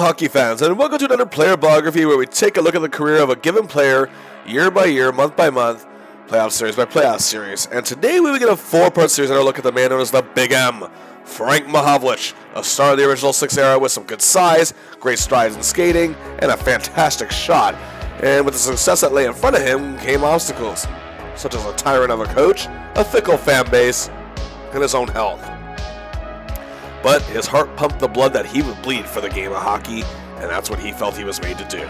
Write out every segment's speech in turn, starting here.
hockey fans, and welcome to another player biography where we take a look at the career of a given player year by year, month by month, playoff series by playoff series. And today we begin a four-part series and our look at the man known as the Big M, Frank Mahovlich, a star of the original Six era with some good size, great strides in skating, and a fantastic shot. And with the success that lay in front of him came obstacles, such as a tyrant of a coach, a fickle fan base, and his own health. But his heart pumped the blood that he would bleed for the game of hockey, and that's what he felt he was made to do.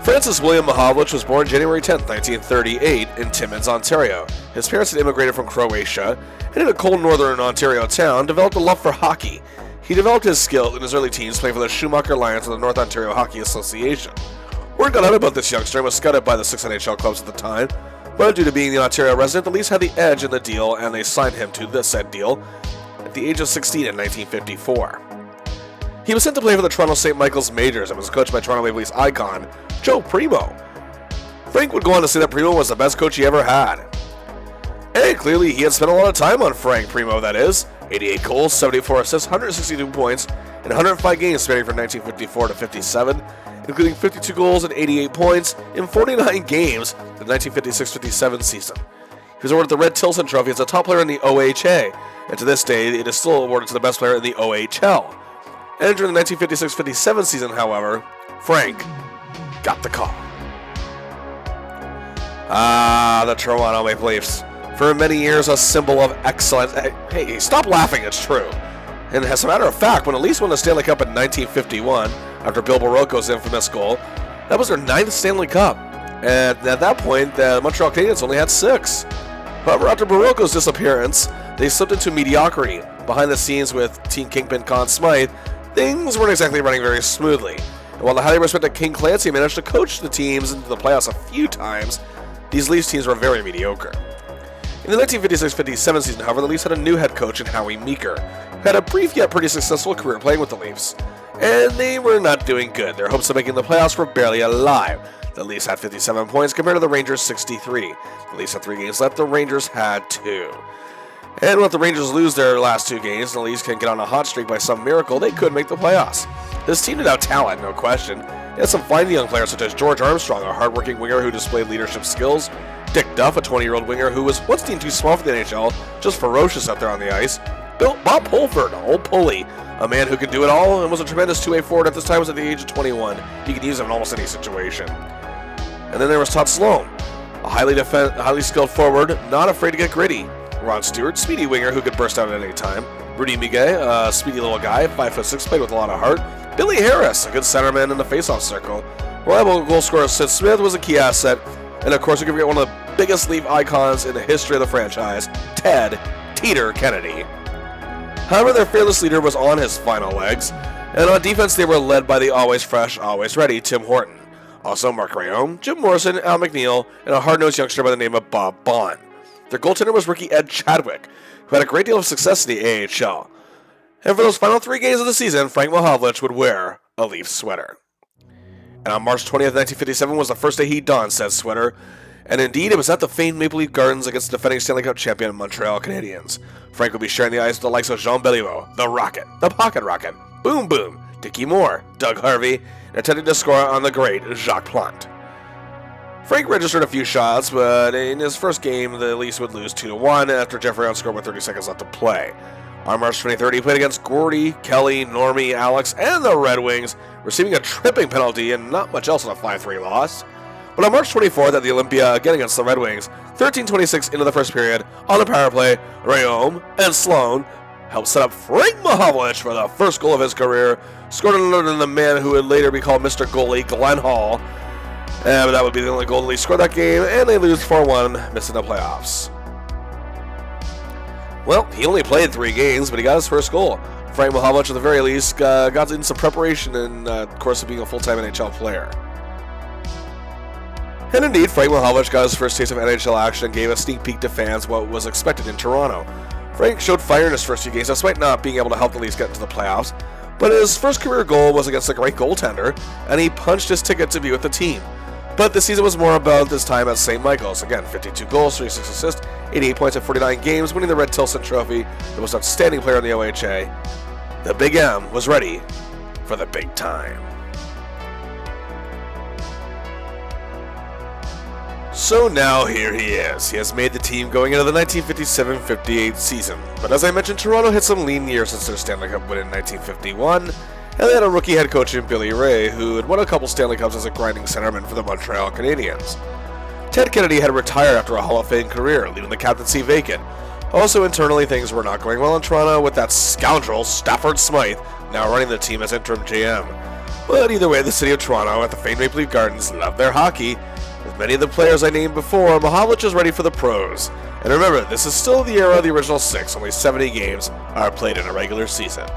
Francis William Mahovlich was born January 10, 1938 in Timmins, Ontario. His parents had immigrated from Croatia, and in a cold northern Ontario town, developed a love for hockey. He developed his skill in his early teens playing for the Schumacher Lions of the North Ontario Hockey Association. Word got out about this youngster and was scouted by the 6 NHL clubs at the time, but due to being the Ontario resident, the Leafs had the edge in the deal, and they signed him to the said deal at the age of 16 in 1954. He was sent to play for the Toronto St. Michael's Majors and was coached by Toronto Maple Leafs icon Joe Primo. Frank would go on to say that Primo was the best coach he ever had. And clearly he had spent a lot of time on Frank Primo, that is. 88 goals, 74 assists, 162 points, and 105 games spanning from 1954 to 57, including 52 goals and 88 points in 49 games in the 1956-57 season. He was awarded the Red Tilson Trophy as a top player in the OHA, and to this day it is still awarded to the best player in the OHL. And during the 1956-57 season, however, Frank got the call. The Toronto Maple Leafs. For many years, a symbol of excellence. Hey, stop laughing, it's true. And as a matter of fact, when the Leafs won the Stanley Cup in 1951, after Bill Barocco's infamous goal, that was their 9th Stanley Cup. And at that point, the Montreal Canadiens only had 6. However, after Barocco's disappearance, they slipped into mediocrity. Behind the scenes with team kingpin Conn Smythe, things weren't exactly running very smoothly. And while the highly respected King Clancy managed to coach the teams into the playoffs a few times, these Leafs teams were very mediocre. In the 1956-57 season, however, the Leafs had a new head coach in Howie Meeker, who had a brief yet pretty successful career playing with the Leafs. And they were not doing good. Their hopes of making the playoffs were barely alive. The Leafs had 57 points compared to the Rangers' 63. The Leafs had 3 games left, the Rangers had 2. And if the Rangers lose their last 2 games, and the Leafs can get on a hot streak by some miracle, they could make the playoffs. This team did have talent, no question. They had some fine young players such as George Armstrong, a hardworking winger who displayed leadership skills, Dick Duff, a 20-year-old winger who was once deemed too small for the NHL, just ferocious out there on the ice, Bob Pulford, an old pulley, a man who could do it all and was a tremendous two-way forward at this time. Was at the age of 21. He could use him in almost any situation. And then there was Todd Sloan, a highly skilled forward, not afraid to get gritty. Ron Stewart, speedy winger who could burst out at any time. Rudy Miguel, a speedy little guy, 5'6", played with a lot of heart. Billy Harris, a good centerman in the faceoff circle. Reliable goal scorer Sid Smith was a key asset. And of course, we can forget one of the biggest Leaf icons in the history of the franchise, Ted Teeter Kennedy. However, their fearless leader was on his final legs, and on defense they were led by the always fresh, always ready Tim Horton. Also Mark Rayome, Jim Morrison, Al McNeil, and a hard-nosed youngster by the name of Bob Bond. Their goaltender was rookie Ed Chadwick, who had a great deal of success in the AHL. And for those final 3 games of the season, Frank Mahovlich would wear a Leafs sweater. And on March 20th, 1957 was the first day he donned said sweater, and indeed it was at the famed Maple Leaf Gardens against the defending Stanley Cup champion Montreal Canadiens. Frank would be sharing the ice with the likes of Jean Beliveau, the Rocket, the Pocket Rocket, Boom Boom, Dickie Moore, Doug Harvey, and attempting to score on the great Jacques Plante. Frank registered a few shots, but in his first game, the Leafs would lose 2-1 after Jeffrey Hunt scored with 30 seconds left to play. On March 23rd, he played against Gordy, Kelly, Normie, Alex, and the Red Wings, receiving a tripping penalty and not much else in a 5-3 loss. But on March 24th at the Olympia, again against the Red Wings, 13:26 into the first period, on the power play, Rayome and Sloan helped set up Frank Mahovlich for the first goal of his career, scored another than the man who would later be called Mr. Goalie, Glenn Hall. But that would be the only goal the Leafs scored that game, and they lose 4-1, missing the playoffs. Well, he only played 3 games, but he got his first goal. Frank Mahovlich, at the very least, got in some preparation in the course of being a full-time NHL player. And indeed, Frank Mahovlich got his first taste of NHL action and gave a sneak peek to fans what was expected in Toronto. Frank showed fire in his first few games, despite not being able to help the Leafs get into the playoffs, but his first career goal was against a great goaltender, and he punched his ticket to be with the team. But the season was more about this time at St. Michael's. Again, 52 goals, 36 assists, 88 points in 49 games, winning the Red Tilson Trophy, the most outstanding player in the OHA. the Big M was ready for the big time. So now here he is. He has made the team going into the 1957-58 season. But as I mentioned, Toronto hit some lean years since their Stanley Cup win in 1951, and they had a rookie head coach in Billy Ray, who had won a couple Stanley Cups as a grinding centerman for the Montreal Canadiens. Ted Kennedy had retired after a Hall of Fame career, leaving the captaincy vacant. Also, internally, things were not going well in Toronto, with that scoundrel, Stafford Smythe, now running the team as interim GM. But either way, the city of Toronto at the famed Maple Leaf Gardens loved their hockey. With many of the players I named before, Mahovlich is ready for the pros. And remember, this is still the era of the original 6, only 70 games are played in a regular season.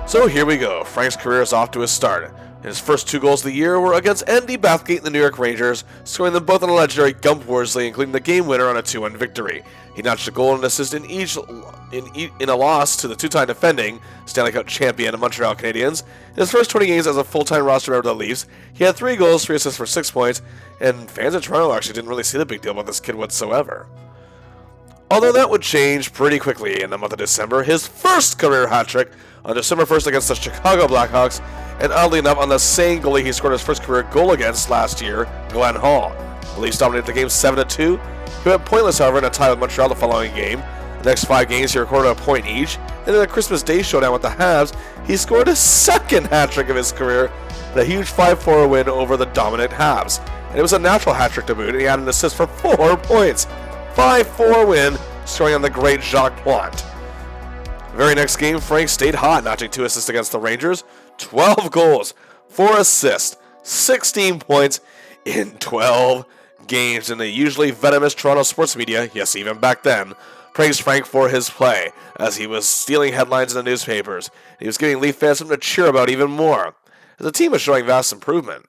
So here we go, Frank's career is off to a start. His first 2 goals of the year were against Andy Bathgate and the New York Rangers, scoring them both on a legendary Gump Worsley, including the game winner on a 2-1 victory. He notched a goal and an assist in a loss to the 2-time defending Stanley Cup champion Montreal Canadiens. In his first 20 games as a full-time roster member of the Leafs, he had 3 goals, 3 assists for 6 points, and fans in Toronto actually didn't really see the big deal about this kid whatsoever. Although that would change pretty quickly in the month of December, his first career hat-trick on December 1st against the Chicago Blackhawks, and oddly enough on the same goalie he scored his first career goal against last year, Glenn Hall. The Leafs dominated the game 7-2. He went pointless, however, in a tie with Montreal the following game. The next 5 games, he recorded a point each, and in the Christmas Day showdown with the Habs, he scored his second hat-trick of his career in a huge 5-4 win over the dominant Habs. And it was a natural hat-trick to boot, and he had an assist for 4 points. 5-4 win, scoring on the great Jacques Plante. The very next game, Frank stayed hot, notching 2 assists against the Rangers, 12 goals, 4 assists, 16 points in 12 games in the usually venomous Toronto sports media, yes, even back then, praised Frank for his play, as he was stealing headlines in the newspapers. He was giving Leaf fans something to cheer about even more, as the team was showing vast improvement.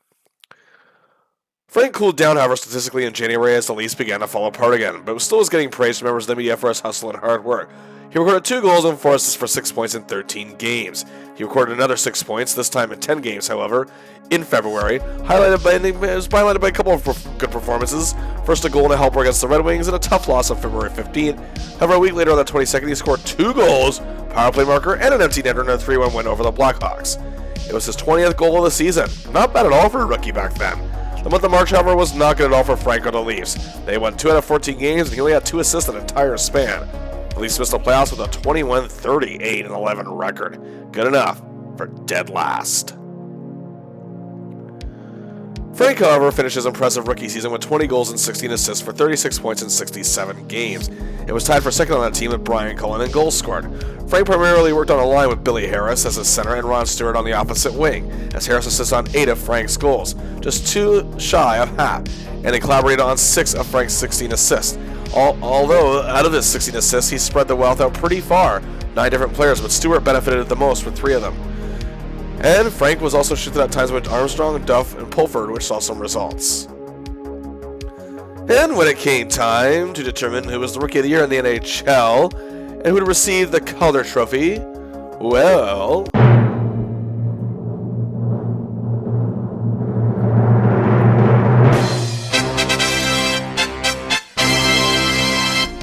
Frank cooled down, however, statistically in January as the Leafs began to fall apart again, but still was getting praise from members of the media for his hustle and hard work. He recorded 2 goals and 4 assists for 6 points in 13 games. He recorded another 6 points, this time in 10 games, however, in February, highlighted by a couple of good performances. First, a goal and a helper against the Red Wings in a tough loss on February 15th. However, a week later on the 22nd, he scored 2 goals, power play marker, and an empty netter in a 3-1 win over the Blackhawks. It was his 20th goal of the season. Not bad at all for a rookie back then. The month of March, however, was not good at all for Frank or the Leafs. They won 2 out of 14 games, and he only had 2 assists an entire span. The Leafs missed the playoffs with a 21-38-11 record. Good enough for dead last. Frank, however, finished his impressive rookie season with 20 goals and 16 assists for 36 points in 67 games. It was tied for second on that team with Brian Cullen in goals scored. Frank primarily worked on a line with Billy Harris as a center and Ron Stewart on the opposite wing, as Harris assists on 8 of Frank's goals, just 2 shy of half, and they collaborated on 6 of Frank's 16 assists. Although, out of his 16 assists, he spread the wealth out pretty far, 9 different players, but Stewart benefited the most with 3 of them. And Frank was also shifted at times with Armstrong, Duff, and Pulford, which saw some results. And when it came time to determine who was the Rookie of the Year in the NHL, and who would receive the Calder Trophy, well...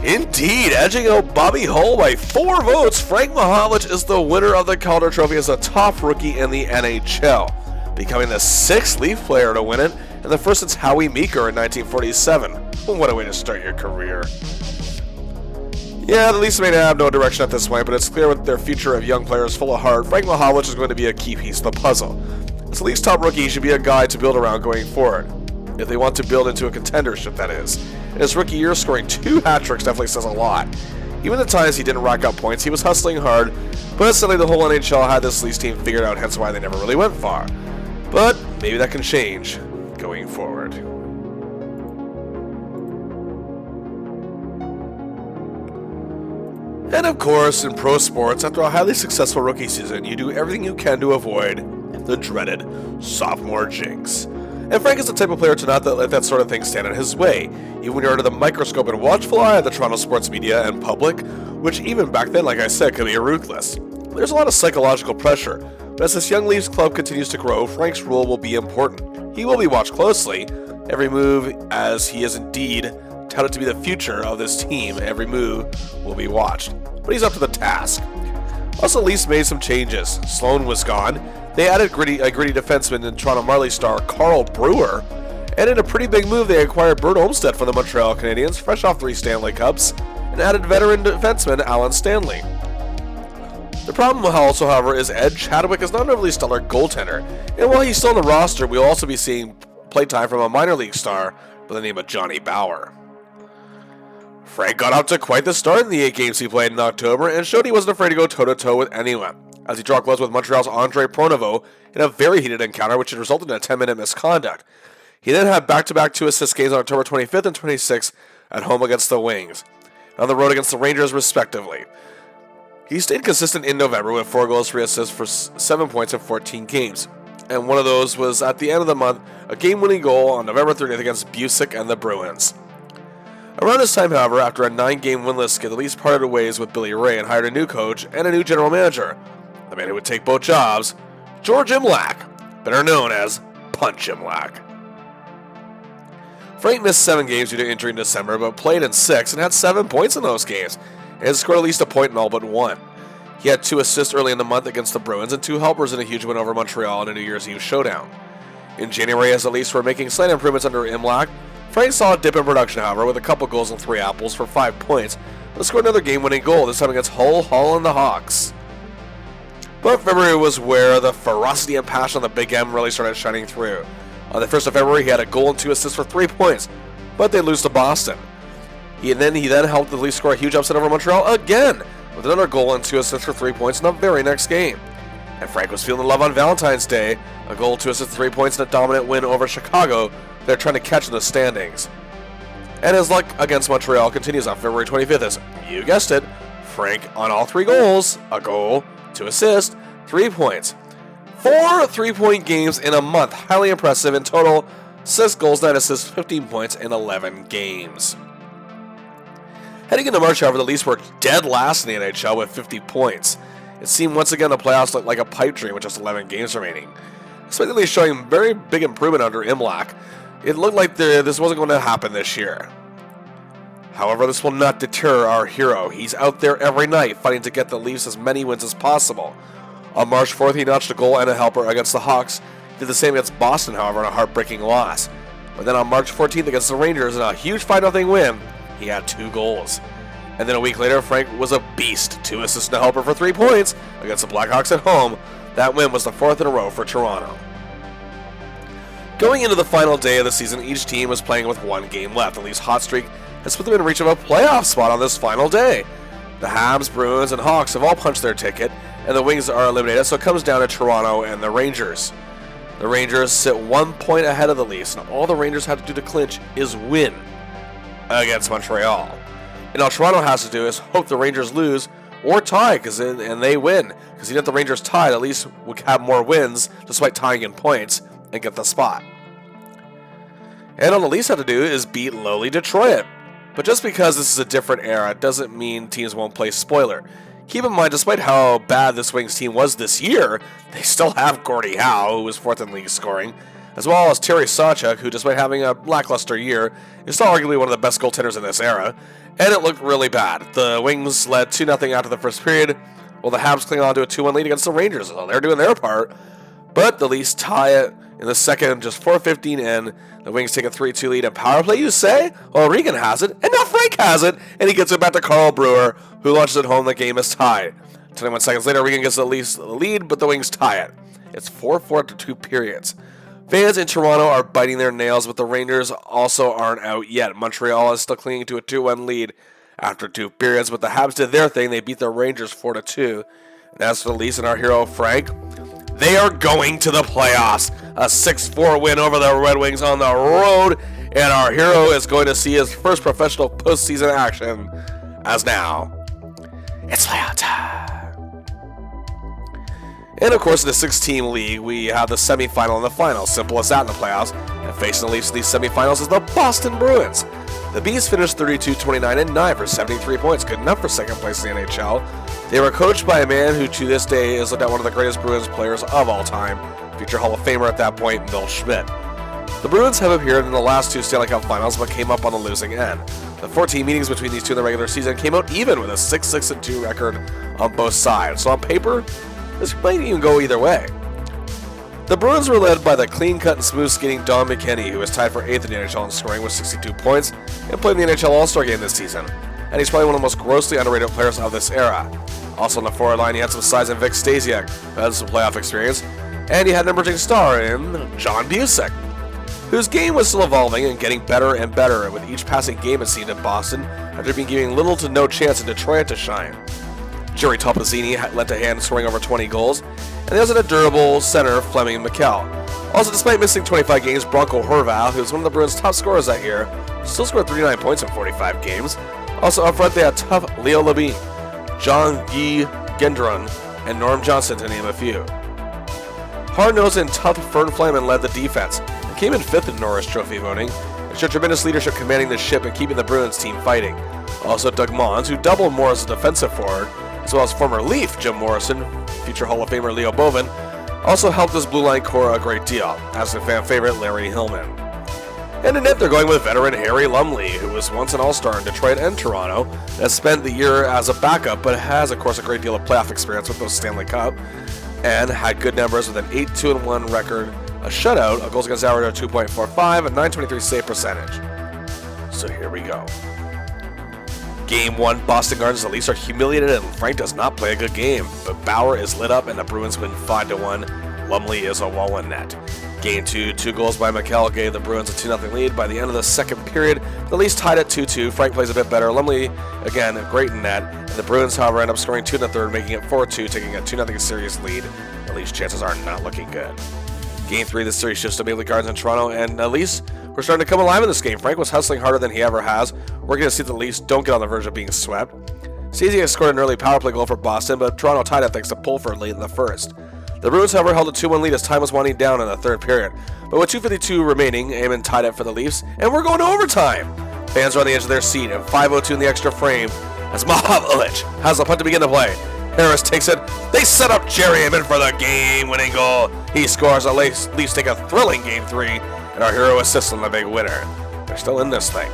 Indeed, edging out Bobby Hull by 4 votes, Frank Mahovlich is the winner of the Calder Trophy as a top rookie in the NHL, becoming the 6th Leaf player to win it, and the first since Howie Meeker in 1947. What a way to start your career. Yeah, the Leafs may have no direction at this point, but it's clear with their future of young players full of heart, Frank Mahovlich is going to be a key piece of the puzzle. As the Leafs' top rookie, he should be a guy to build around going forward, if they want to build into a contendership, that is. In his rookie year, scoring 2 hat-tricks definitely says a lot. Even the times he didn't rack up points, he was hustling hard, but suddenly the whole NHL had this Leafs team figured out, hence why they never really went far. But maybe that can change going forward. And of course, in pro sports, after a highly successful rookie season, you do everything you can to avoid the dreaded sophomore jinx. And Frank is the type of player to not let that sort of thing stand in his way, even when you're under the microscope and watchful eye of the Toronto sports media and public, which even back then, like I said, could be ruthless. There's a lot of psychological pressure, but as this young Leafs club continues to grow, Frank's role will be important. He will be watched closely, every move, as he is indeed touted to be the future of this team. Every move will be watched, but he's up to the task. Also, Leafs made some changes. Sloan was gone. They added a gritty defenseman in Toronto Marley star Carl Brewer. And in a pretty big move, they acquired Bert Olmsted from the Montreal Canadiens, fresh off 3 Stanley Cups, and added veteran defenseman Alan Stanley. The problem also, however, is Ed Chadwick is not an overly stellar goaltender, and while he's still on the roster, we'll also be seeing playtime from a minor league star by the name of Johnny Bauer. Frank got out to quite the start in the 8 games he played in October, and showed he wasn't afraid to go toe-to-toe with anyone, as he draw gloves with Montreal's Andre Pronovo in a very heated encounter which had resulted in a 10-minute misconduct. He then had back-to-back 2-assist games on October 25th and 26th at home against the Wings, and on the road against the Rangers respectively. He stayed consistent in November with 4 goals, 3 assists for 7 points in 14 games, and one of those was at the end of the month, a game-winning goal on November 30th against Busick and the Bruins. Around this time, however, after a 9-game winless skid, the Leafs parted ways with Billy Ray and hired a new coach and a new general manager, the man who would take both jobs, George Imlach, better known as Punch Imlach. Frank missed 7 games due to injury in December, but played in 6 and had 7 points in those games, and scored at least a point in all but 1. He had 2 assists early in the month against the Bruins and 2 helpers in a huge win over Montreal in a New Year's Eve showdown. In January, as the Leafs were making slight improvements under Imlach, Frank saw a dip in production, however, with a couple goals and 3 apples for 5 points, but scored another game-winning goal, this time against Hull and the Hawks. But February was where the ferocity and passion of the Big M really started shining through. On the 1st of February, he had a goal and 2 assists for 3 points, but they lose to Boston. He then helped the Leafs score a huge upset over Montreal again, with another goal and 2 assists for 3 points in the very next game. And Frank was feeling the love on Valentine's Day, a goal, 2 assists, 3 points, and a dominant win over Chicago they're trying to catch in the standings. And his luck against Montreal continues on February 25th as, you guessed it, Frank on all 3 goals, a goal, 2 assists, 3 points. 4 3-point games in a month, highly impressive. In total, 6 goals, 9 assists, 15 points in 11 games. Heading into March, however, the Leafs were dead last in the NHL with 50 points. It seemed once again the playoffs looked like a pipe dream with just 11 games remaining. Despite the Leafs showing very big improvement under Imlach, it looked like this wasn't going to happen this year. However, this will not deter our hero. He's out there every night fighting to get the Leafs as many wins as possible. On March 4th, he notched a goal and a helper against the Hawks. He did the same against Boston, however, in a heartbreaking loss. But then on March 14th against the Rangers in a huge 5-0 win, he had 2 goals. And then a week later, Frank was a beast. 2 assists and a helper for 3 points against the Blackhawks at home. That win was the 4th in a row for Toronto. Going into the final day of the season, each team was playing with 1 game left. The Leafs' hot streak has put them in reach of a playoff spot on this final day. The Habs, Bruins, and Hawks have all punched their ticket, and the Wings are eliminated, so it comes down to Toronto and the Rangers. The Rangers sit 1 point ahead of the Leafs, and all the Rangers have to do to clinch is win against Montreal. And all Toronto has to do is hope the Rangers lose or tie, and they win. Because even if the Rangers tied, at least would have more wins, despite tying in points, and get the spot. And all the Leafs have to do is beat lowly Detroit. But just because this is a different era doesn't mean teams won't play spoiler. Keep in mind, despite how bad this Wings team was this year, they still have Gordie Howe, who was 4th in league scoring, as well as Terry Sawchuk, who, despite having a lackluster year, is still arguably one of the best goaltenders in this era, and it looked really bad. The Wings led 2-0 after the first period, while the Habs cling on to a 2-1 lead against the Rangers, so they're doing their part, but the Leafs tie it in the second, just 4:15 in. The Wings take a 3-2 lead in power play, you say? Well, Regan has it, and now Frank has it, and he gets it back to Carl Brewer, who launches it home. The game is tied. 21 seconds later, Regan gets the lead, but the Wings tie it. It's 4-4 after 2 periods. Fans in Toronto are biting their nails, but the Rangers also aren't out yet. Montreal is still clinging to a 2-1 lead after 2 periods, but the Habs did their thing. They beat the Rangers 4-2. And as for the Leafs and our hero, Frank, they are going to the playoffs. A 6-4 win over the Red Wings on the road, and our hero is going to see his first professional postseason action, as now, it's playoff time. And of course, in the 6-team league, we have the semifinal and the final. Simple as that in the playoffs. And facing the Leafs in these semifinals is the Boston Bruins. The Bees finished 32-29-9 for 73 points, good enough for second place in the NHL. They were coached by a man who to this day is looked at one of the greatest Bruins players of all time, future Hall of Famer at that point, Bill Schmidt. The Bruins have appeared in the last 2 Stanley Cup finals but came up on the losing end. The 14 meetings between these two in the regular season came out even with a 6-6-2 record on both sides. So on paper, this might even go either way. The Bruins were led by the clean-cut and smooth-skating Don McKinney, who was tied for 8th in the NHL in scoring with 62 points and played in the NHL All-Star Game this season. And he's probably one of the most grossly underrated players of this era. Also on the forward line, he had some size in Vic Stasiak, who had some playoff experience, and he had an emerging star in John Busick, whose game was still evolving and getting better and better with each passing game, it seemed, in Boston, after being given little to no chance in Detroit to shine. Jerry Topazzini lent a hand scoring over 20 goals, and there was a durable center, Fleming McKell. Also, despite missing 25 games, Bronco Horvat, who was one of the Bruins' top scorers that year, still scored 39 points in 45 games. Also up front, they had tough Leo Labine, John Guy Gendron, and Norm Johnson, to name a few. Hard-nosed and tough Fern Flaman led the defense, and came in 5th in Norris Trophy voting, and showed tremendous leadership commanding the ship and keeping the Bruins team fighting. Also, Doug Mons, who doubled more as a defensive forward, as well as former Leaf Jim Morrison, future Hall of Famer Leo Bovin, also helped this blue line core a great deal, as the fan favorite Larry Hillman. And in net, they're going with veteran Harry Lumley, who was once an All-Star in Detroit and Toronto, and has spent the year as a backup, but has, of course, a great deal of playoff experience with those Stanley Cup, and had good numbers with an 8-2-1 record, a shutout, a goals against average of 2.45, and .923 save percentage. So here we go. Game 1, Boston Gardens, the Leafs are humiliated and Frank does not play a good game, but Bauer is lit up and the Bruins win 5-1. Lumley is a wall in net. Game 2, 2 goals by McKell gave the Bruins a 2-0 lead. By the end of the second period, the Leafs tied at 2-2. Frank plays a bit better. Lumley, again, great in net. And the Bruins, however, end up scoring 2 in the third, making it 4-2, taking a 2-0 series lead. The Leafs' chances are not looking good. Game 3 of the series shifts to Maple Leaf Gardens in Toronto, and the Leafs were starting to come alive in this game. Frank was hustling harder than he ever has. We're going to see the Leafs don't get on the verge of being swept. Stasiak scored an early power play goal for Boston, but Toronto tied it thanks to Pulford late in the first. The Bruins, however, held a 2-1 lead as time was winding down in the third period. But with 2:52 remaining, Eamon tied it for the Leafs, and we're going to overtime. Fans are on the edge of their seat, and 5:02 in the extra frame as Mahovlich has the punt to begin to play. Harris takes it. They set up Jerry Eamon for the game-winning goal. He scores. The Leafs take a thrilling Game 3, and our hero assists on the big winner. They're still in this thing.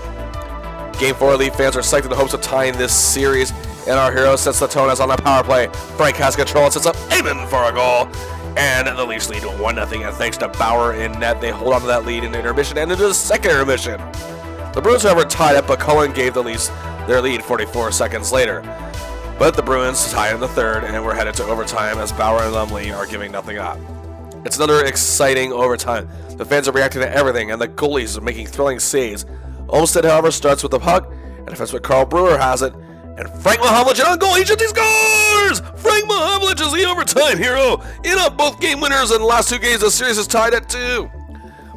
Game 4, Leaf fans are psyched in the hopes of tying this series, and our hero sets the tone as on the power play. Frank has control and sets up Eamon for a goal. And the Leafs lead 1-0, and thanks to Bauer in net, they hold on to that lead in intermission and into the second intermission. The Bruins, however, tied it, but Cullen gave the Leafs their lead 44 seconds later. But the Bruins tie in the third, and we're headed to overtime as Bauer and Lumley are giving nothing up. It's another exciting overtime. The fans are reacting to everything, and the goalies are making thrilling saves. Olmstead, however, starts with the puck, and defenseman Carl Brewer has it, and Frank Mahovlich on goal. He scores! Frank Mahovlich is the overtime hero. In on both game winners, and the last 2 games, the series is tied at 2.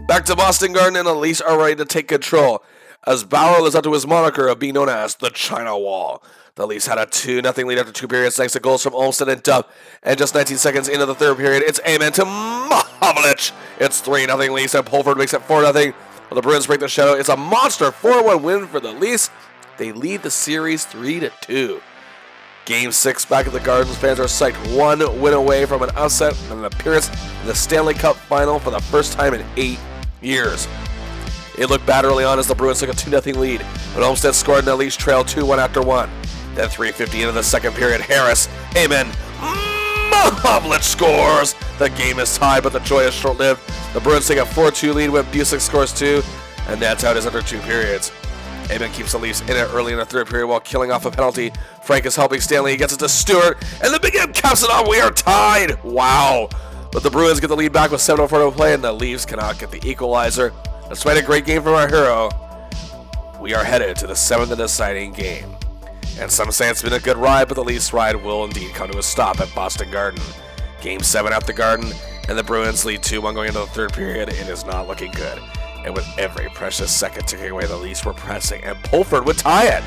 Back to Boston Garden, and the Leafs are ready to take control, as Bauer lives up to his moniker of being known as the China Wall. The Leafs had a 2-0 lead after 2 periods thanks to goals from Olmstead and Duff. And just 19 seconds into the third period, it's Eamon to Mahovlich. It's 3-0 Leafs, and Pulford makes it 4-0. Well, the Bruins break the shutout. It's a monster 4-1 win for the Leafs. They lead the series 3-2. Game 6 back at the Gardens. Fans are psyched 1 win away from an upset and an appearance in the Stanley Cup Final for the first time in 8 years. It looked bad early on as the Bruins took a 2-0 lead, but Olmstead scored and the Leafs trailed 2-1 after 1. Then 3:50 into the second period, Harris, Eamon, Mahovlich scores. The game is tied, but the joy is short-lived. The Bruins take a 4-2 lead when Busick scores 2, and that's how it is after 2 periods. Eamon keeps the Leafs in it early in the third period while killing off a penalty. Frank is helping Stanley. He gets it to Stewart, and the Big M caps it off. We are tied. Wow. But the Bruins get the lead back with 7:04 to play, and the Leafs cannot get the equalizer. Despite a great game from our hero, we are headed to the 7th and deciding game. And some say it's been a good ride, but the Leafs ride will indeed come to a stop at Boston Garden. Game 7 at the Garden, and the Bruins lead 2-1 going into the third period. It is not looking good. And with every precious second ticking away, the Leafs were pressing, and Pulford would tie it.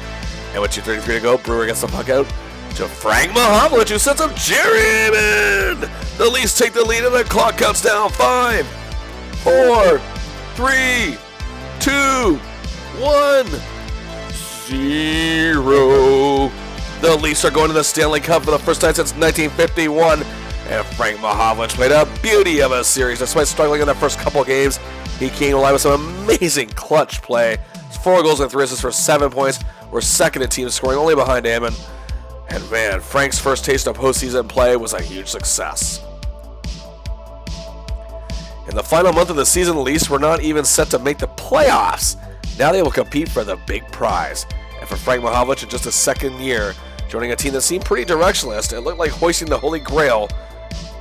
And with 2:33 to go, Brewer gets the puck out to Frank Mahovlich, who sets up Jerry Eamon. The Leafs take the lead, and the clock counts down. 5, 4, 3, 2, 1, 0. The Leafs are going to the Stanley Cup for the first time since 1951, and Frank Mahovlich played a beauty of a series despite struggling in the first couple games. He came alive with some amazing clutch play. 4 goals and 3 assists for 7 points. We're second in team scoring, only behind Ammon. And man, Frank's first taste of postseason play was a huge success. In the final month of the season, the Leafs were not even set to make the playoffs. Now they will compete for the big prize. And for Frank Mahovlich, in just his second year, joining a team that seemed pretty directionless, it looked like hoisting the Holy Grail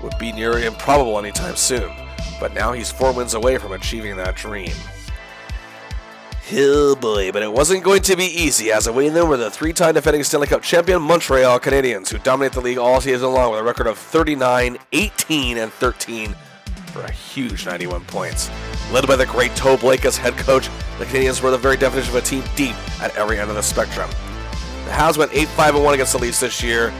would be near improbable anytime soon. But now he's 4 wins away from achieving that dream. Oh boy, but it wasn't going to be easy, as awaiting them were the 3-time defending Stanley Cup champion Montreal Canadiens, who dominate the league all season long with a record of 39, 18, and 13 for a huge 91 points. Led by the great Toe Blake as head coach, the Canadiens were the very definition of a team deep at every end of the spectrum. The Habs went 8-5-1 against the Leafs this year,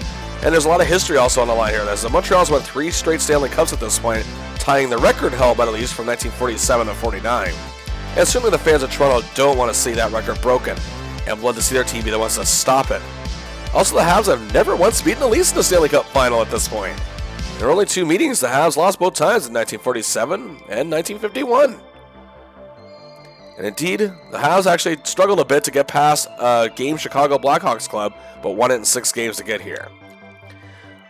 and there's a lot of history also on the line here, as the Montreal's won 3 straight Stanley Cups at this point, tying the record held by the Leafs from 1947 to 49. And certainly the fans of Toronto don't want to see that record broken, and would love to see their team be the ones to stop it. Also, the Habs have never once beaten the Leafs in the Stanley Cup final at this point. In their only 2 meetings, the Habs lost both times in 1947 and 1951. And indeed, the Habs actually struggled a bit to get past a game Chicago Blackhawks club, but won it in 6 games to get here.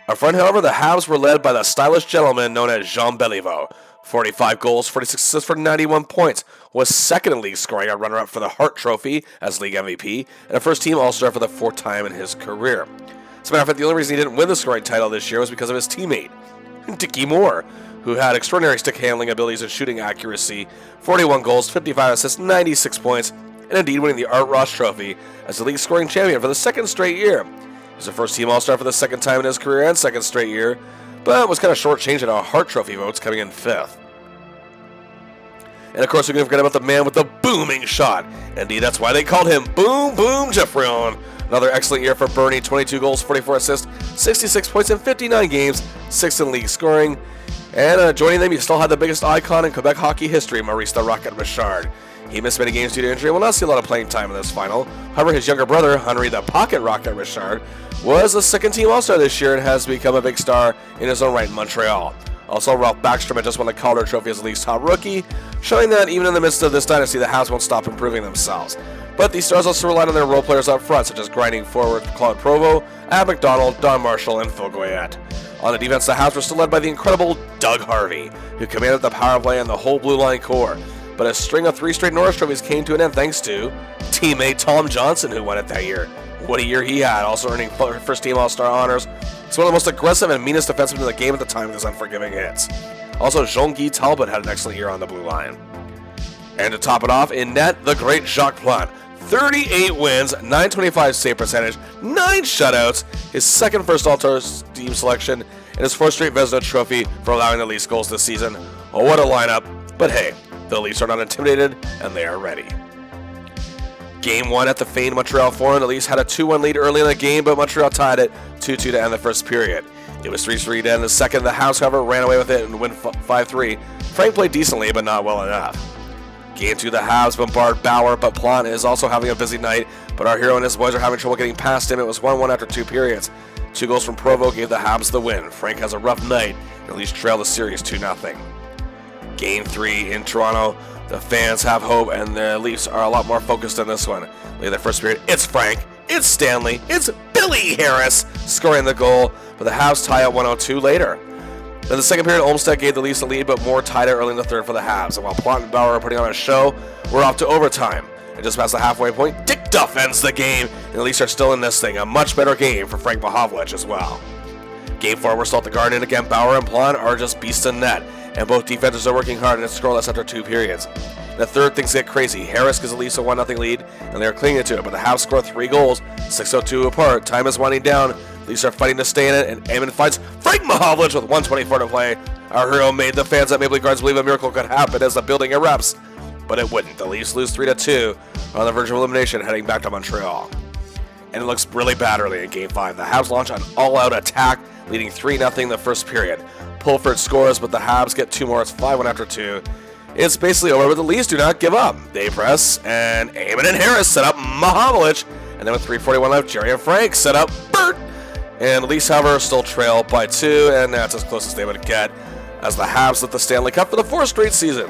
Up front, however, the Habs were led by the stylish gentleman known as Jean Béliveau. 45 goals, 46 assists for 91 points, was second in league scoring, a runner-up for the Hart Trophy as league MVP, and a first-team All-Star for the 4th time in his career. As a matter of fact, the only reason he didn't win the scoring title this year was because of his teammate, Dickie Moore, who had extraordinary stick handling abilities and shooting accuracy, 41 goals, 55 assists, 96 points, and indeed winning the Art Ross Trophy as the league scoring champion for the 2nd straight year. He was a first-team All-Star for the 2nd time in his career and 2nd straight year, but was kind of shortchanged in our Hart Trophy votes, coming in 5th. And of course, we can forget about the man with the booming shot. Indeed, that's why they called him Boom Boom Geoffrion. Another excellent year for Bernie, 22 goals, 44 assists, 66 points in 59 games, 6th in league scoring. And joining them, you still had the biggest icon in Quebec hockey history, Maurice the Rocket Richard. He missed many games due to injury and will not see a lot of playing time in this final. However, his younger brother, Henry the Pocket Rocket Richard, was a 2nd-team All-Star this year and has become a big star in his own right in Montreal. Also, Ralph Backstrom had just won the Calder Trophy as the league's top rookie, showing that even in the midst of this dynasty, the Habs won't stop improving themselves. But these stars also relied on their role players up front, such as grinding forward Claude Provo, Ab McDonald, Don Marshall, and Phil Goyette. On the defense, the Habs were still led by the incredible Doug Harvey, who commanded the power play and the whole blue line core. But a string of 3 straight Norris trophies came to an end thanks to teammate Tom Johnson, who won it that year. What a year he had, also earning first-team All-Star honors. He's one of the most aggressive and meanest defensemen in the game at the time with his unforgiving hits. Also, Jean-Guy Talbot had an excellent year on the blue line. And to top it off, in net, the great Jacques Plante. 38 wins, 925 save percentage, 9 shutouts, his 2nd first All-Star team selection, and his 4th straight Vezina Trophy for allowing the Leafs goals this season. Oh, what a lineup. But hey, the Leafs are not intimidated, and they are ready. Game 1 at the famed Montreal Forum, the Leafs had a 2-1 lead early in the game, but Montreal tied it 2-2 to end the first period. It was 3-3 to end the second. The Habs, however, ran away with it and win 5-3. Frank played decently, but not well enough. Game 2, the Habs bombard Bauer, but Plante is also having a busy night, but our hero and his boys are having trouble getting past him. It was 1-1 after 2 periods. 2 goals from Provo gave the Habs the win. Frank has a rough night, and the Leafs trail the series 2-0. Game 3 in Toronto. The fans have hope, and the Leafs are a lot more focused on this one. Late in the first period, it's Frank, it's Stanley, it's Billy Harris scoring the goal, but the Habs tie at 102 later. In the second period, Olmstead gave the Leafs the lead, but Moore tied it early in the third for the Habs. And while Plante and Bauer are putting on a show, we're off to overtime. And just past the halfway point, Dick Duff ends the game, and the Leafs are still in this thing. A much better game for Frank Mahovlich as well. Game 4, we're still at the Garden. Again, Bauer and Plante are just beasts in net, and both defenses are working hard, and it's scoreless after 2 periods. In the third, things get crazy. Harris gives the Leafs a 1-0 lead, and they're clinging to it, but the Habs score 3 goals, 6:02 apart. Time is winding down. The Leafs are fighting to stay in it, and Ammon fights Frank Mahovlich with 1:24 to play. Our hero made the fans at Maple Leaf Gardens believe a miracle could happen as the building erupts, but it wouldn't. The Leafs lose 3-2 on the verge of elimination, heading back to Montreal. And it looks really bad early in Game 5. The Habs launch an all-out attack, leading 3-0 the first period. Pulford scores, but the Habs get 2 more. It's 5-1 after 2. It's basically over, but the Leafs do not give up. They press, and Ammon and Harris set up Mahovlich, and then with 3:41 left, Jerry and Frank set up Bert. And the Leafs, however, still trail by 2, and that's as close as they would get, as the Habs lift the Stanley Cup for the 4th straight season.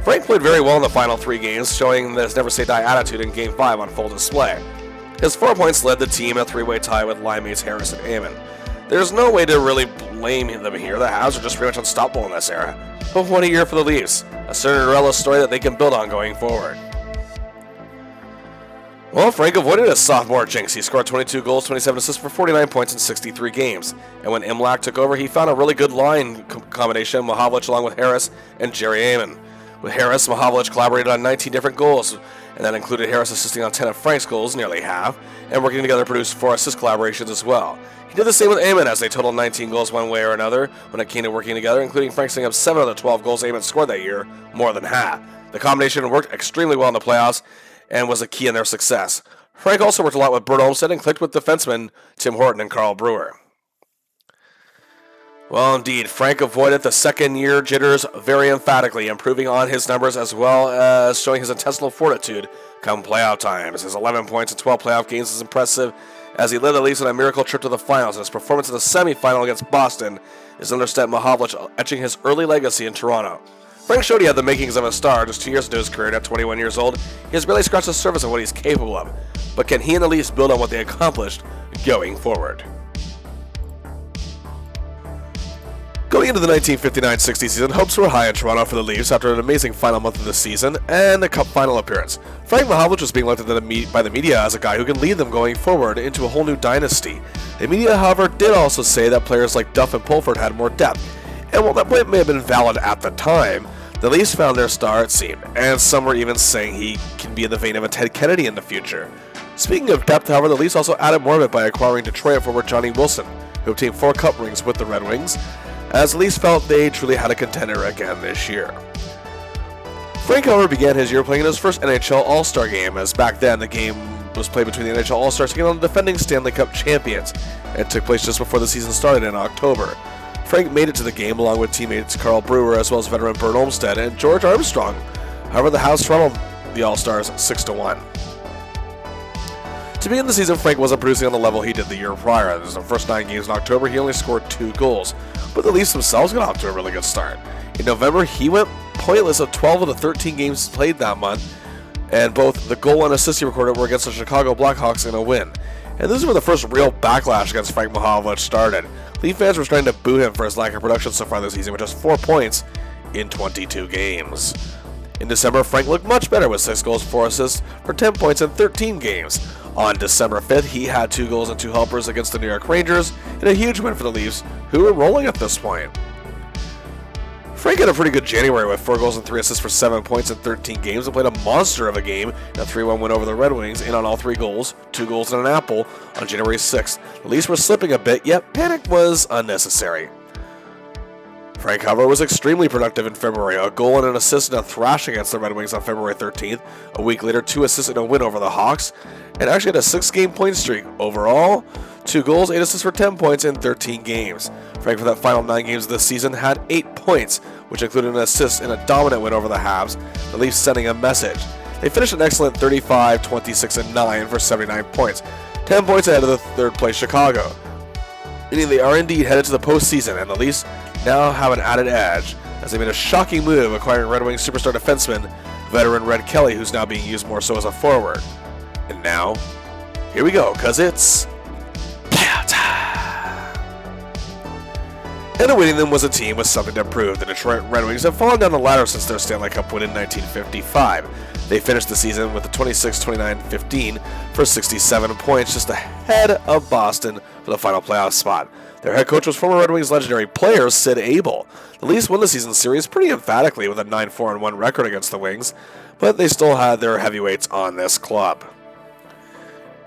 Frank played very well in the final 3 games, showing his never-say-die attitude in Game 5 on full display. His 4 points led the team in a 3-way tie with line mates Harris and Amon. There's no way to really blame them here. The Habs are just pretty much unstoppable in this era. But what a year for the Leafs. A Cinderella story that they can build on going forward. Well, Frank avoided a sophomore jinx. He scored 22 goals, 27 assists for 49 points in 63 games. And when Imlach took over, he found a really good line combination, Mahovlich along with Harris and Jerry Amon. With Harris, Mahovlich collaborated on 19 different goals, and that included Harris assisting on 10 of Frank's goals, nearly half, and working together to produce 4 assist collaborations as well. He did the same with Amon as they totaled 19 goals one way or another when it came to working together, including Frank setting up 7 of the 12 goals Amon scored that year, more than half. The combination worked extremely well in the playoffs and was a key in their success. Frank also worked a lot with Bert Olmsted and clicked with defensemen Tim Horton and Carl Brewer. Well, indeed, Frank avoided the second-year jitters very emphatically, improving on his numbers as well as showing his intestinal fortitude come playoff times. His 11 points in 12 playoff games is impressive as he led the Leafs on a miracle trip to the finals, and his performance in the semifinal against Boston is another step Mahovlich etching his early legacy in Toronto. Frank showed he had the makings of a star just 2 years into his career, and at 21 years old, he has barely scratched the surface of what he's capable of. But can he and the Leafs build on what they accomplished going forward? Going into the 1959-60 season, hopes were high in Toronto for the Leafs after an amazing final month of the season and a Cup final appearance. Frank Mahovlich was being looked at by the media as a guy who can lead them going forward into a whole new dynasty. The media, however, did also say that players like Duff and Pulford had more depth. And while that point may have been valid at the time, the Leafs found their star, it seemed, and some were even saying he can be in the vein of a Ted Kennedy in the future. Speaking of depth, however, the Leafs also added more of it by acquiring Detroit forward Johnny Wilson, who obtained 4 Cup rings with the Red Wings, as the Leafs felt they truly had a contender again this year. Frank, however, began his year playing in his first NHL All-Star game, as back then the game was played between the NHL All-Stars taking on the defending Stanley Cup champions, and took place just before the season started in October. Frank made it to the game along with teammates Carl Brewer as well as veteran Bert Olmsted and George Armstrong. However, the Habs throttled the All-Stars 6-1. To begin the season, Frank wasn't producing on the level he did the year prior. In the first 9 games in October, he only scored 2 goals, but the Leafs themselves got off to a really good start. In November, he went pointless of 12 of the 13 games played that month, and both the goal and assist he recorded were against the Chicago Blackhawks in a win. And this is where the first real backlash against Frank Mahovlich started. Leaf fans were starting to boo him for his lack of production so far this season, with just 4 points in 22 games. In December, Frank looked much better with 6 goals, 4 assists for 10 points in 13 games. On December 5th, he had 2 goals and 2 helpers against the New York Rangers in a huge win for the Leafs, who were rolling at this point. Frank had a pretty good January with 4 goals and 3 assists for 7 points in 13 games and played a monster of a game in a 3-1 win over the Red Wings, in on all 3 goals, 2 goals and an apple on January 6th. The Leafs were slipping a bit, yet panic was unnecessary. Frank, however, was extremely productive in February, a goal and an assist in a thrash against the Red Wings on February 13th. A week later, 2 assists in a win over the Hawks, and actually had a 6-game point streak. Overall, 2 goals, 8 assists for 10 points in 13 games. Frank, for that final 9 games of the season, had 8 points, which included an assist in a dominant win over the Habs, the Leafs sending a message. They finished an excellent 35, 26, and 9 for 79 points, 10 points ahead of the third-place Chicago. Meaning they are indeed headed to the postseason, and the Leafs now have an added edge, as they made a shocking move acquiring Red Wings superstar defenseman, veteran Red Kelly, who's now being used more so as a forward. And now, here we go, because it's playoff time! And awaiting them was a team with something to prove. The Detroit Red Wings have fallen down the ladder since their Stanley Cup win in 1955. They finished the season with a 26-29-15 for 67 points, just ahead of Boston for the final playoff spot. Their head coach was former Red Wings legendary player Sid Abel. The Leafs won the season series pretty emphatically with a 9-4-1 record against the Wings, but they still had their heavyweights on this club.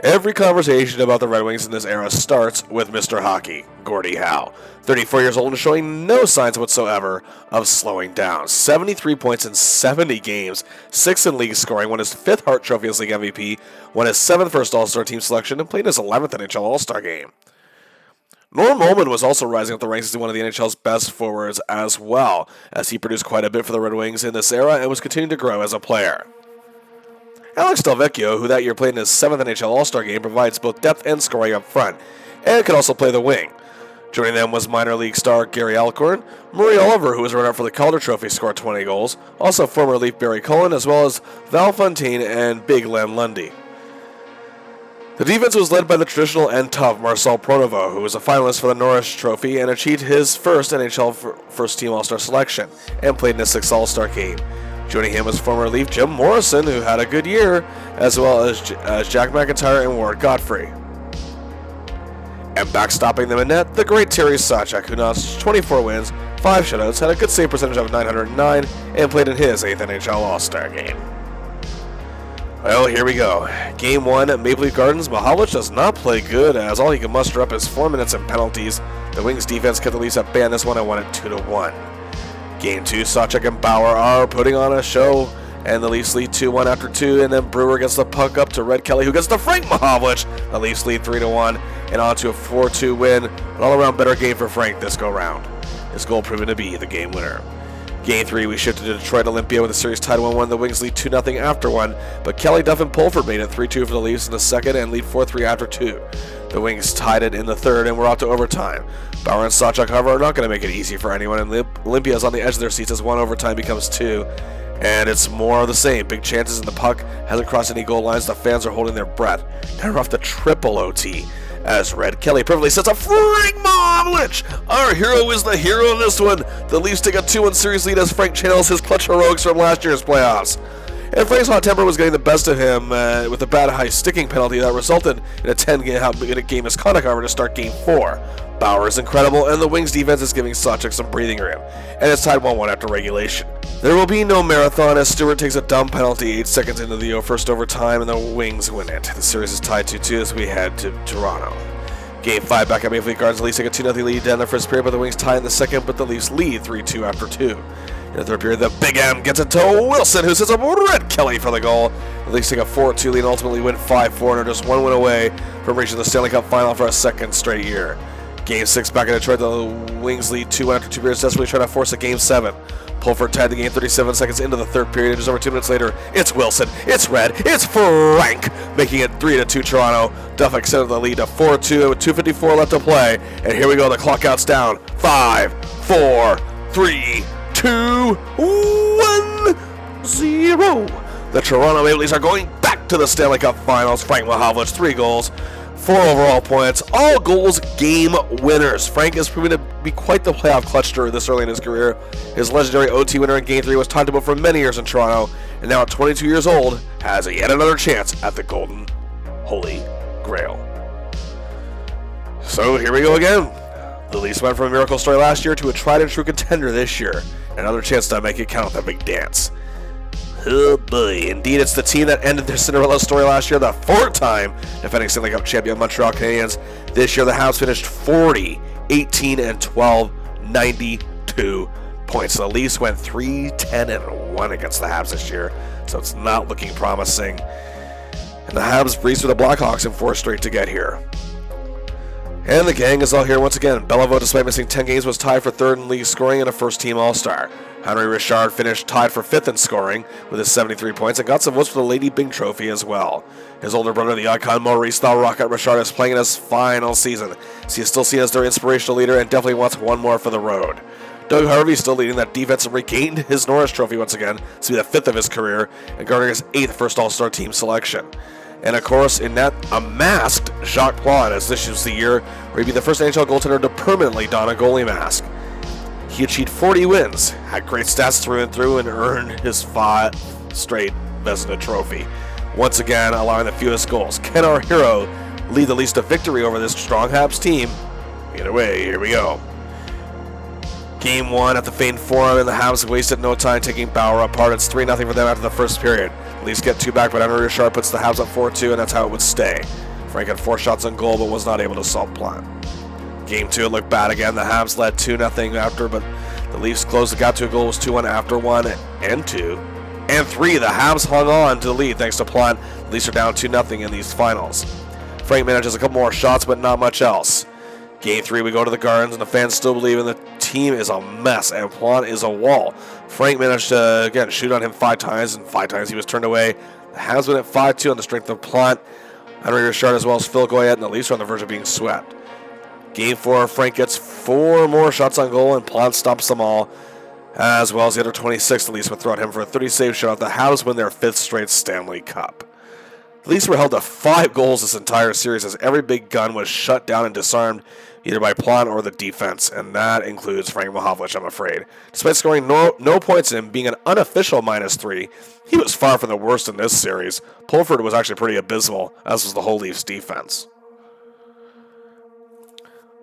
Every conversation about the Red Wings in this era starts with Mr. Hockey, Gordie Howe. 34 years old and showing no signs whatsoever of slowing down. 73 points in 70 games, 6th in league scoring, won his 5th Hart Trophy as League MVP, won his 7th first All-Star team selection, and played his 11th NHL All-Star game. Norm Ullman was also rising up the ranks as one of the NHL's best forwards as well, as he produced quite a bit for the Red Wings in this era and was continuing to grow as a player. Alex Delvecchio, who that year played in his 7th NHL All-Star game, provides both depth and scoring up front, and could also play the wing. Joining them was minor league star Gary Alcorn. Murray Oliver, who was runner-up for the Calder Trophy, scored 20 goals. Also former Leaf Barry Cullen, as well as Val Fontaine and Big Len Lundy. The defense was led by the traditional and tough Marcel Pronovo, who was a finalist for the Norris Trophy and achieved his first NHL first-team All-Star selection and played in his 6th All-Star game. Joining him was former Leaf Jim Morrison, who had a good year, as well as Jack McIntyre and Ward Godfrey. And backstopping them in net, the great Terry Sachek, who notched 24 wins, 5 shutouts, had a good save percentage of .909, and played in his 8th NHL All-Star game. Well, here we go. Game 1 at Maple Leaf Gardens. Mahovlich does not play good, as all he can muster up is 4 minutes and penalties. The Wings defense kept the Leafs at bay in this one and won it 2-1. Game 2, Sachek and Bauer are putting on a show, and the Leafs lead 2-1 after 2, and then Brewer gets the puck up to Red Kelly, who gets to Frank Mahovlich. The Leafs lead 3-1, and on to a 4-2 win. An all-around better game for Frank this go-round. His goal proving to be the game winner. Game 3, we shifted to Detroit Olympia with the series tied 1-1. The Wings lead 2-0 after 1, but Kelly, Duff, and Pulford made it 3-2 for the Leafs in the second and lead 4-3 after 2. The Wings tied it in the third, and we're out to overtime. Bauer and Sachek, however, are not going to make it easy for anyone, and Olympia is on the edge of their seats as 1 overtime becomes 2. And it's more of the same. Big chances, and the puck hasn't crossed any goal lines. The fans are holding their breath. Now we're off the triple OT as Red Kelly perfectly sets up Frank Mahovlich. Our hero is the hero in this one. The Leafs take a 2-1 series lead as Frank channels his clutch heroics from last year's playoffs. And Frank's hot temper was getting the best of him with a bad high sticking penalty that resulted in a 10-game misconduct hour to start Game 4. Bauer is incredible, and the Wings defense is giving Sachek some breathing room, and it's tied 1-1 after regulation. There will be no marathon as Stewart takes a dumb penalty 8 seconds into the first overtime, and the Wings win it. The series is tied 2-2 as we head to Toronto. Game 5 back at Maple Leaf Gardens. The Leafs take a 2-0 lead down the first period, but the Wings tie in the second, but the Leafs lead 3-2 after 2. In the third period, the Big M gets it to Wilson, who sets up Red Kelly for the goal. The Leafs take a 4-2 lead and ultimately win 5-4 and are just 1 win away from reaching the Stanley Cup final for a second straight year. Game 6 back in Detroit, the Wings lead 2-1 after 2 periods, desperately trying to force a Game 7. Pulford tied the game 37 seconds into the third period, and just over 2 minutes later, it's Wilson, it's Red, it's Frank, making it 3-2 Toronto. Duff extended the lead to 4-2 with 2:54 left to play, and here we go, the clock counts down. 5, 4, 3, 2, 1, 0. The Toronto Maple Leafs are going back to the Stanley Cup Finals. Frank Mahovlich, 3 goals. 4 overall points, all goals game winners. Frank is proving to be quite the playoff clutcher this early in his career. His legendary OT winner in Game 3 was talked about for many years in Toronto, and now at 22 years old, has yet another chance at the Golden Holy Grail. So here we go again. The Leafs went from a miracle story last year to a tried and true contender this year. Another chance to make it count, that big dance. Oh boy, indeed it's the team that ended their Cinderella story last year, the 4th-time defending Stanley Cup champion Montreal Canadiens. This year the Habs finished 40, 18, and 12, 92 points. So the Leafs went 3-10-1 against the Habs this year, so it's not looking promising. And the Habs breezed through the Blackhawks in 4 straight to get here. And the gang is all here once again. Beliveau, despite missing 10 games, was tied for 3rd in league scoring and a first-team All-Star. Henry Richard finished tied for 5th in scoring with his 73 points and got some votes for the Lady Byng Trophy as well. His older brother, the icon Maurice "The Rocket" Richard, is playing in his final season. So he is still seen as their inspirational leader and definitely wants one more for the road. Doug Harvey still leading that defense and regained his Norris Trophy once again to be the 5th of his career and garnering his 8th first All-Star team selection. And of course, in net, a masked Jacques Plante, as this is the year where he'd be the first NHL goaltender to permanently don a goalie mask. He achieved 40 wins, had great stats through and through, and earned his 5 straight Vezina Trophy. Once again, allowing the fewest goals. Can our hero lead the Leafs to victory over this strong Habs team? Either way, here we go. Game 1 at the famed Forum, and the Habs wasted no time taking Bauer apart. It's 3-0 for them after the first period. The Leafs get 2 back, but Henry Richard puts the Habs up 4-2, and that's how it would stay. Frank had 4 shots on goal, but was not able to solve Plante. Game 2 looked bad again. The Habs led 2-0 after, but the Leafs closed the gap to a goal. It was 2-1 after 1 and 2. And 3, the Habs hung on to the lead thanks to Plante. The Leafs are down 2-0 in these finals. Frank manages a couple more shots, but not much else. Game 3, we go to the Gardens, and the fans still believe in the team is a mess, and Plante is a wall. Frank managed to, again, shoot on him 5 times, and 5 times he was turned away. The Habs win at 5-2 on the strength of Plante, Henry Richard, as well as Phil Goyette, and the Leafs are on the verge of being swept. Game 4, Frank gets 4 more shots on goal, and Plante stops them all, as well as the under 26 the Leafs would throw at him for a 30-save shutout. The Habs win their 5th straight Stanley Cup. The Leafs were held to 5 goals this entire series, as every big gun was shut down and disarmed, either by Plante or the defense, and that includes Frank Mahovlich, I'm afraid. Despite scoring no points and being an unofficial -3, he was far from the worst in this series. Pulford was actually pretty abysmal, as was the whole Leafs defense.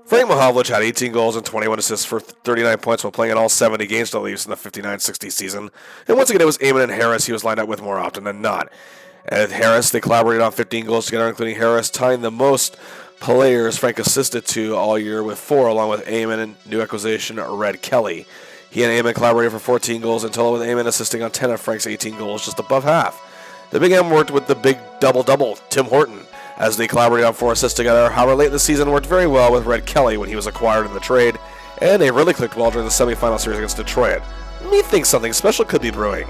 Frank Mahovlich had 18 goals and 21 assists for 39 points while playing in all 70 games for the Leafs in the 59-60 season. And once again, it was Eamon and Harris he was lined up with more often than not. And with Harris, they collaborated on 15 goals together, including Harris tying the most players Frank assisted to all year with 4, along with Eamon and new acquisition Red Kelly. He and Eamon collaborated for 14 goals in total, with Eamon assisting on 10 of Frank's 18 goals, just above half. The Big M worked with the big double-double, Tim Horton, as they collaborated on 4 assists together. However, late in the season worked very well with Red Kelly when he was acquired in the trade, and they really clicked well during the semifinal series against Detroit. Me thinks something special could be brewing.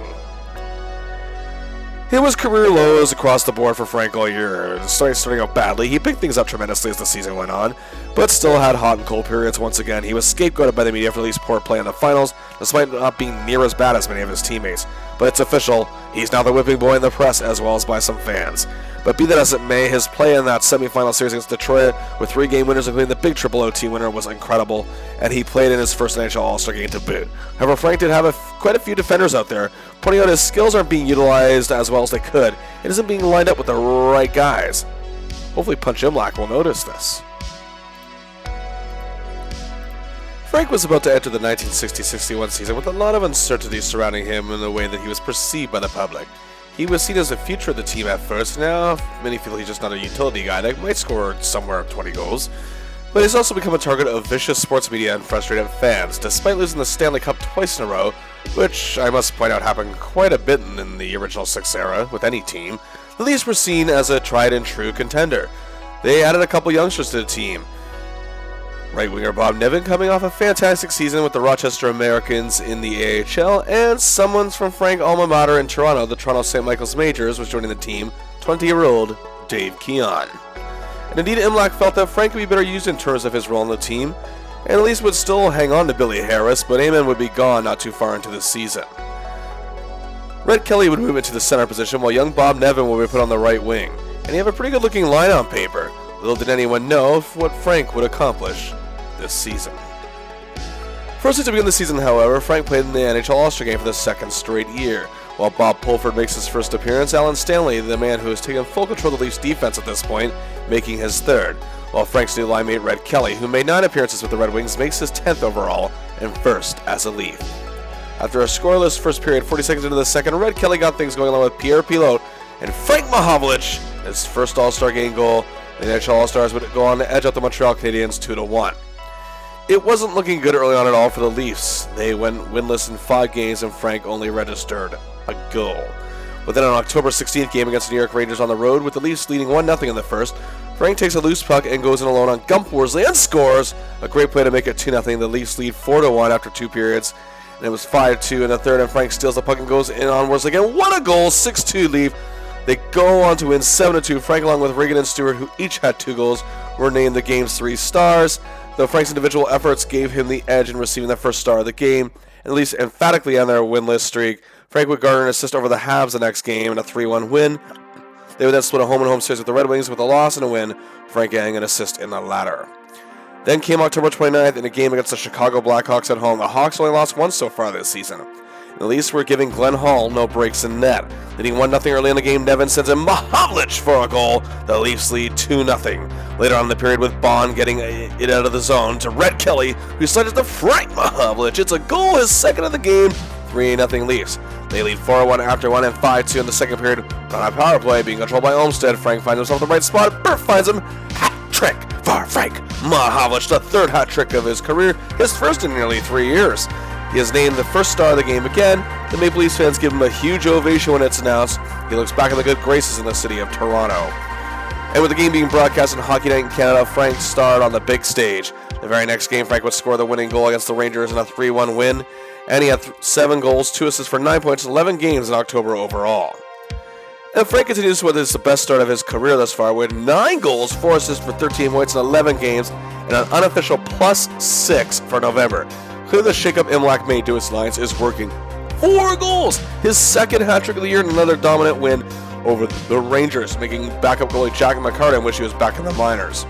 It was career lows across the board for Frank all year. Starting out badly, he picked things up tremendously as the season went on, but still had hot and cold periods once again. He was scapegoated by the media for the Leafs' poor play in the finals, despite not being near as bad as many of his teammates. But it's official, he's now the whipping boy in the press as well as by some fans. But be that as it may, his play in that semifinal series against Detroit with 3 game winners, including the big Triple OT winner, was incredible, and he played in his first NHL All-Star game to boot. However, Frank did have quite a few defenders out there, pointing out his skills aren't being utilized as well as they could, and isn't being lined up with the right guys. Hopefully Punch Imlach will notice this. Frank was about to enter the 1960-61 season with a lot of uncertainty surrounding him in the way that he was perceived by the public. He was seen as the future of the team at first. Now, many feel he's just not a utility guy that might score somewhere 20 goals. But he's also become a target of vicious sports media and frustrated fans, despite losing the Stanley Cup twice in a row, which I must point out happened quite a bit in the original 6 era with any team. The Leafs were seen as a tried and true contender. They added a couple youngsters to the team. Right winger Bob Nevin coming off a fantastic season with the Rochester Americans in the AHL, and someone from Frank alma mater in Toronto, the Toronto St. Michael's Majors, was joining the team, 20-year-old Dave Keon. And indeed, Imlach felt that Frank could be better used in terms of his role in the team, and at least would still hang on to Billy Harris, but Eamon would be gone not too far into the season. Red Kelly would move into the center position, while young Bob Nevin would be put on the right wing, and he had a pretty good-looking line on paper. Little did anyone know what Frank would accomplish this season. First to begin the season, however, Frank played in the NHL All-Star game for the 2nd straight year. While Bob Pulford makes his first appearance, Alan Stanley, the man who has taken full control of the Leafs defense at this point, making his 3rd, while Frank's new line mate Red Kelly, who made 9 appearances with the Red Wings, makes his 10th overall and 1st as a Leaf. After a scoreless first period, 40 seconds into the second, Red Kelly got things going along with Pierre Pilote and Frank Mahovlich, his first All-Star game goal. The NHL All-Stars would go on to edge out the Montreal Canadiens 2-1. It wasn't looking good early on at all for the Leafs. They went winless in 5 games, and Frank only registered a goal. But then on October 16th game against the New York Rangers on the road, with the Leafs leading 1-0 in the first, Frank takes a loose puck and goes in alone on Gump Worsley and scores. A great play to make it 2-0. The Leafs lead 4-1 after 2 periods, and it was 5-2 in the third, and Frank steals the puck and goes in on Worsley again. What a goal! 6-2 Leaf. They go on to win 7-2. Frank, along with Regan and Stewart, who each had 2 goals, were named the game's 3 stars. Though Frank's individual efforts gave him the edge in receiving the first star of the game, at least emphatically on their winless streak, Frank would garner an assist over the Habs the next game in a 3-1 win. They would then split a home-and-home series with the Red Wings with a loss and a win, Frank getting an assist in the latter. Then came October 29th in a game against the Chicago Blackhawks at home. The Hawks only lost once so far this season. The Leafs were giving Glenn Hall no breaks in net. Leading 1-0 early in the game, Nevin sends in Mahovlich for a goal. The Leafs lead 2-0. Later on in the period, with Bond getting it out of the zone to Red Kelly, who slides to Frank Mahovlich. It's a goal, his 2nd of the game, 3-0 Leafs. They lead 4-1 after 1 and 5-2 in the second period. On a power play being controlled by Olmstead, Frank finds himself in the right spot. Burke finds him. Hat trick for Frank Mahovlich, the 3rd hat trick of his career, his first in nearly 3 years. He is named the first star of the game again. The Maple Leafs fans give him a huge ovation when it's announced. He looks back in the good graces in the city of Toronto. And with the game being broadcast on Hockey Night in Canada, Frank starred on the big stage. The very next game, Frank would score the winning goal against the Rangers in a 3-1 win. And he had 7 goals, 2 assists for 9 points, 11 games in October overall. And Frank continues with his best start of his career thus far with 9 goals, 4 assists for 13 points in 11 games, and an unofficial +6 for November. Clearly the shake-up Imlach made to his lines is working. 4 goals! His second hat-trick of the year and another dominant win over the Rangers, making backup goalie Jack McCartan wish he was back in the minors.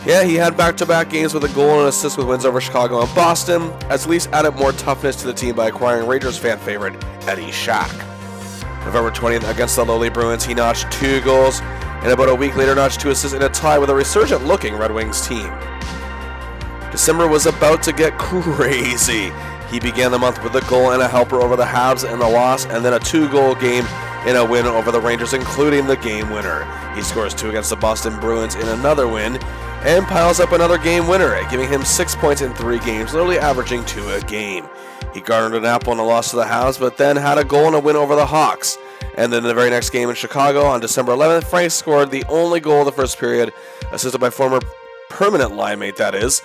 Yeah, he had back-to-back games with a goal and an assist with wins over Chicago and Boston, as Leafs added more toughness to the team by acquiring Rangers fan favorite Eddie Shack. November 20th against the lowly Bruins, he notched 2 goals, and about a week later notched 2 assists in a tie with a resurgent-looking Red Wings team. December was about to get crazy. He began the month with a goal and a helper over the Habs and the loss, and then a 2-goal game in a win over the Rangers, including the game winner. He scores 2 against the Boston Bruins in another win, and piles up another game winner, giving him 6 points in 3 games, literally averaging 2 a game. He garnered an apple in a loss to the Habs, but then had a goal and a win over the Hawks. And then in the very next game in Chicago on December 11th, Frank scored the only goal of the first period, assisted by former permanent line mate, that is,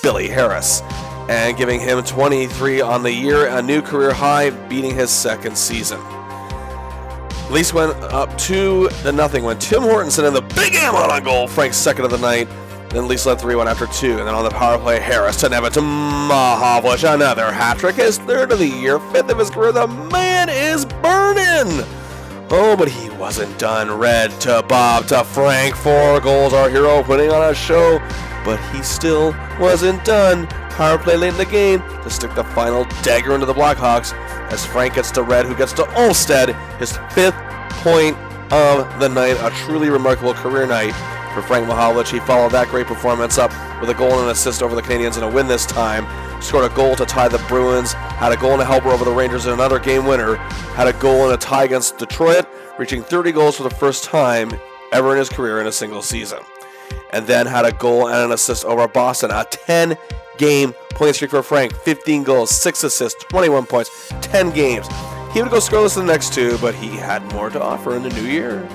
Billy Harris, and giving him 23 on the year, a new career high, beating his second season. Leafs went up 2-0 when Tim Horton sent in the big M on a goal, Frank's second of the night. Then Leafs led 3-1 after 2, and then on the power play, Harris to Nevin to Mahovlich, another hat-trick, his 3rd of the year, 5th of his career. The man is burning! Oh, but he wasn't done. Red to Bob to Frank, 4 goals, our hero putting on a show, but he still wasn't done. Power play late in the game to stick the final dagger into the Blackhawks as Frank gets to Red, who gets to Olstead, his 5th point of the night, a truly remarkable career night for Frank Mahovlich. He followed that great performance up with a goal and an assist over the Canadiens in a win this time. Scored a goal to tie the Bruins, had a goal and a helper over the Rangers in another game winner, had a goal and a tie against Detroit, reaching 30 goals for the first time ever in his career in a single season. And then had a goal and an assist over Boston, a 10-game point streak for Frank, 15 goals, 6 assists, 21 points, 10 games. He would go scoreless in the next 2, but he had more to offer in the new year.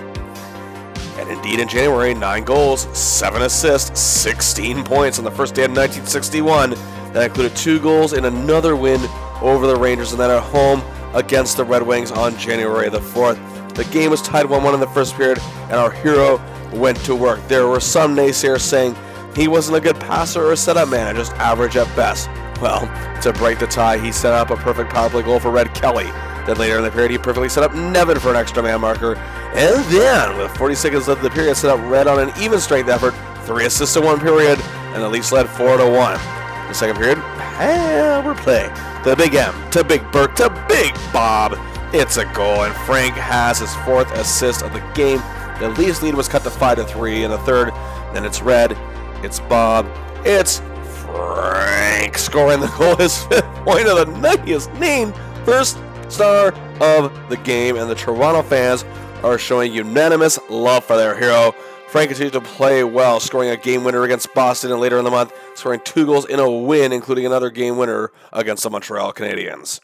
And indeed, in January, 9 goals, 7 assists, 16 points on the first day of 1961. That included 2 goals in another win over the Rangers, and then at home against the Red Wings on January the 4th. The game was tied 1-1 in the first period, and our hero went to work. There were some naysayers saying he wasn't a good passer or setup man, just average at best. Well, to break the tie, he set up a perfect power play goal for Red Kelly. Then later in the period, he perfectly set up Nevin for an extra man marker. And then, with 40 seconds left in the period, set up Red on an even strength effort, 3 assists in 1 period, and the Leafs led 4-1. In the second period, power play. The Big M to Big Bert to Big Bob. It's a goal, and Frank has his 4th assist of the game. The Leafs lead was cut to 5-3 in the third. Then it's Red, it's Bob, it's Frank scoring the goal, his 5th point of the night. He is named first star of the game, and the Toronto fans are showing unanimous love for their hero. Frank continued to play well, scoring a game winner against Boston, and later in the month, scoring 2 goals in a win, including another game winner against the Montreal Canadiens.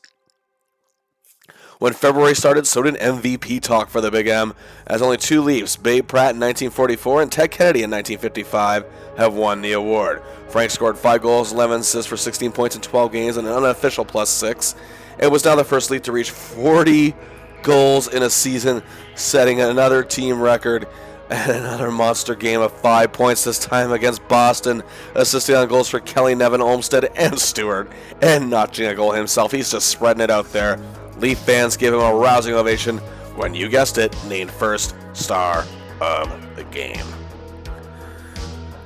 When February started, so did MVP talk for the Big M, as only 2 Leafs, Babe Pratt in 1944 and Ted Kennedy in 1955, have won the award. Frank scored 5 goals, 11 assists for 16 points in 12 games, and an unofficial +6. It was now the first Leaf to reach 40 goals in a season, setting another team record and another monster game of 5 points, this time against Boston, assisting on goals for Kelly, Nevin, Olmstead, and Stewart, and notching a goal himself. He's just spreading it out there. Leaf fans give him a rousing ovation when, you guessed it, named first star of the game.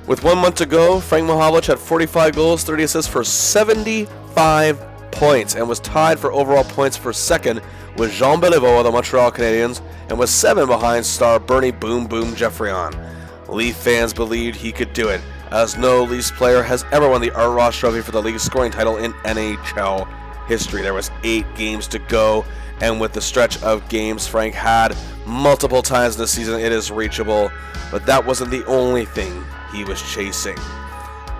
With 1 month to go, Frank Mahovlich had 45 goals, 30 assists for 75 points, and was tied for overall points for second with Jean Beliveau of the Montreal Canadiens, and was 7 behind star Bernie Boom Boom Geoffrion. Leaf fans believed he could do it, as no Leafs player has ever won the Art Ross Trophy for the league's scoring title in NHL history. There was 8 games to go, and with the stretch of games Frank had multiple times this season, it is reachable, but that wasn't the only thing he was chasing.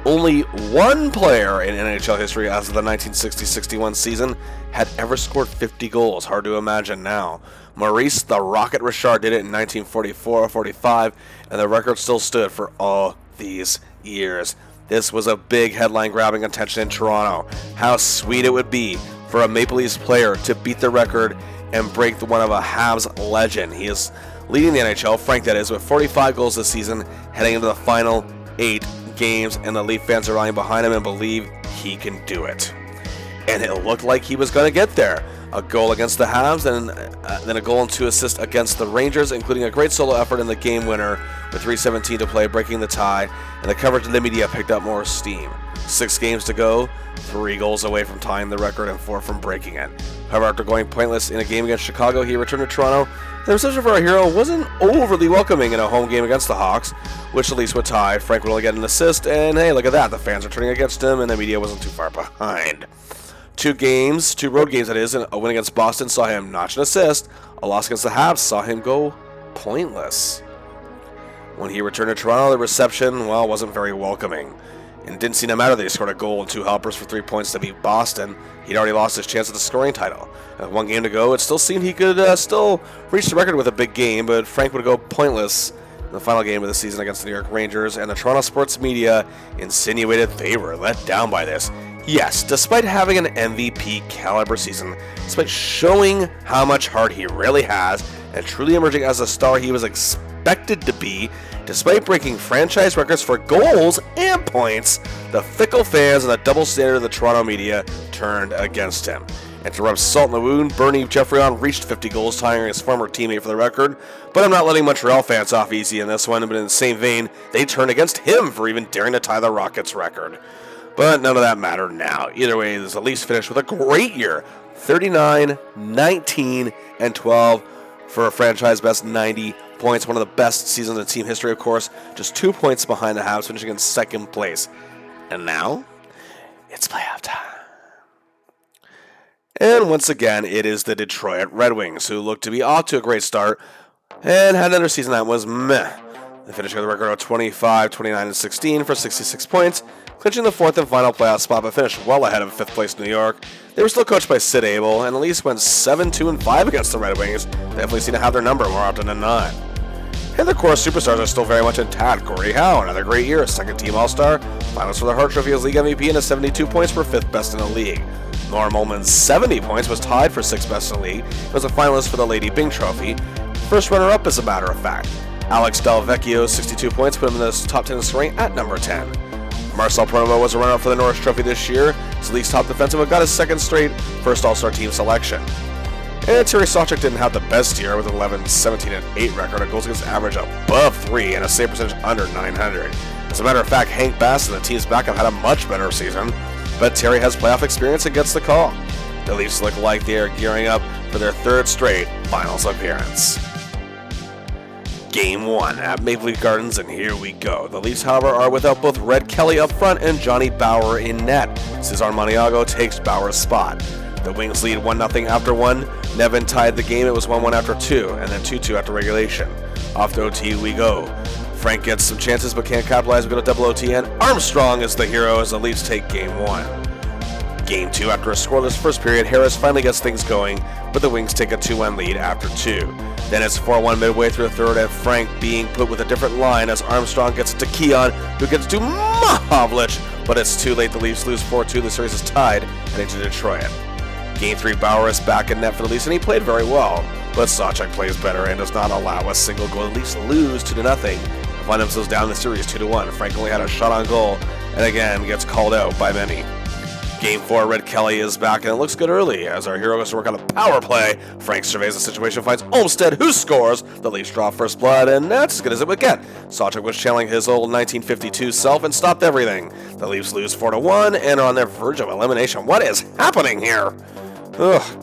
Only 1 player in NHL history as of the 1960-61 season had ever scored 50 goals. Hard to imagine now. Maurice the Rocket Richard did it in 1944-45, and the record still stood for all these years. This was a big headline grabbing attention in Toronto. How sweet it would be for a Maple Leafs player to beat the record and break the one of a Habs legend. He is leading the NHL, Frank that is, with 45 goals this season, heading into the final 8 games, and the Leaf fans are rallying behind him and believe he can do it. And it looked like he was going to get there. A goal against the Habs, and then a goal and 2 assists against the Rangers, including a great solo effort in the game winner with 3:17 to play, breaking the tie, and the coverage in the media picked up more steam. 6 games to go, 3 goals away from tying the record and 4 from breaking it. However, after going pointless in a game against Chicago, he returned to Toronto. The reception for our hero wasn't overly welcoming in a home game against the Hawks, which at least would tie. Frank would only get an assist, and hey, look at that, the fans are turning against him, and the media wasn't too far behind. 2 road games that is, and a win against Boston saw him notch an assist. A loss against the Habs saw him go pointless. When he returned to Toronto, the reception, well, wasn't very welcoming. And it didn't seem to matter that he scored a goal and 2 helpers for 3 points to beat Boston. He'd already lost his chance at the scoring title. And with 1 game to go, it still seemed he could still reach the record with a big game, but Frank would go pointless in the final game of the season against the New York Rangers, and the Toronto sports media insinuated they were let down by this. Yes, despite having an MVP caliber season, despite showing how much heart he really has, and truly emerging as a star he was expected to be, despite breaking franchise records for goals and points, the fickle fans and the double standard of the Toronto media turned against him. And to rub salt in the wound, Bernie Geoffrion reached 50 goals, tying his former teammate for the record. But I'm not letting Montreal fans off easy in this one, but in the same vein, they turned against him for even daring to tie the Rockets' record. But none of that mattered now. Either way, the Leafs finished with a great year. 39, 19, and 12 for a franchise best 90 points. One of the best seasons in team history, of course. Just 2 points behind the Habs, finishing in second place. And now, it's playoff time. And once again, it is the Detroit Red Wings, who looked to be off to a great start and had another season that was meh. They finished with a record of 25, 29, and 16 for 66 points, clinching the 4th and final playoff spot, but finished well ahead of 5th place New York. They were still coached by Sid Abel, and at least went 7-2-5 against the Red Wings. Definitely seem to have their number more often than not. And their core superstars are still very much intact. Gordie Howe, another great year, 2nd team All-Star, finals for the Hart Trophy as league MVP, and a 72 points for 5th best in the league. Norm Ullman's 70 points was tied for 6th best in the league. He was a finalist for the Lady Byng Trophy. First runner-up, as a matter of fact. Alex Del Vecchio's 62 points put him in the top 10 in scoring at number 10. Marcel Pronovo was a runner-up for the Norris Trophy this year. He's the league's top defensive, but got his 2nd straight first All-Star team selection. And Terry Sawchuk didn't have the best year with an 11, 17, and 8 record, a goals against average above 3, and a save percentage under 900. As a matter of fact, Hank Bass and the team's backup had a much better season, but Terry has playoff experience and gets the call. The Leafs look like they are gearing up for their 3rd straight finals appearance. Game 1 at Maple Leaf Gardens, and here we go. The Leafs, however, are without both Red Kelly up front and Johnny Bauer in net. Cesar Maniago takes Bauer's spot. The Wings lead 1-0 after 1. Nevin tied the game. It was 1-1 after 2, and then 2-2 after regulation. Off to OT we go. Frank gets some chances but can't capitalize. We go to double OT, and Armstrong is the hero as the Leafs take Game 1. Game 2, after a scoreless first period, Harris finally gets things going, but the Wings take a 2-1 lead after 2. Then it's 4-1 midway through the third, and Frank being put with a different line as Armstrong gets it to Keon, who gets to Mahovlich, but it's too late. The Leafs lose 4-2. The series is tied, heading to Detroit. Game 3, Bauer is back in net for the Leafs, and he played very well, but Sawchuk plays better and does not allow a single goal. The Leafs lose 2-0, and find themselves down the series 2-1. Frank only had a shot on goal, and again gets called out by many. Game 4, Red Kelly is back, and it looks good early as our hero goes to work on a power play. Frank surveys the situation, finds Olmstead, who scores. The Leafs draw first blood, and that's as good as it would get. Sawchuk was channeling his old 1952 self and stopped everything. The Leafs lose 4-1 and are on their verge of elimination. What is happening here?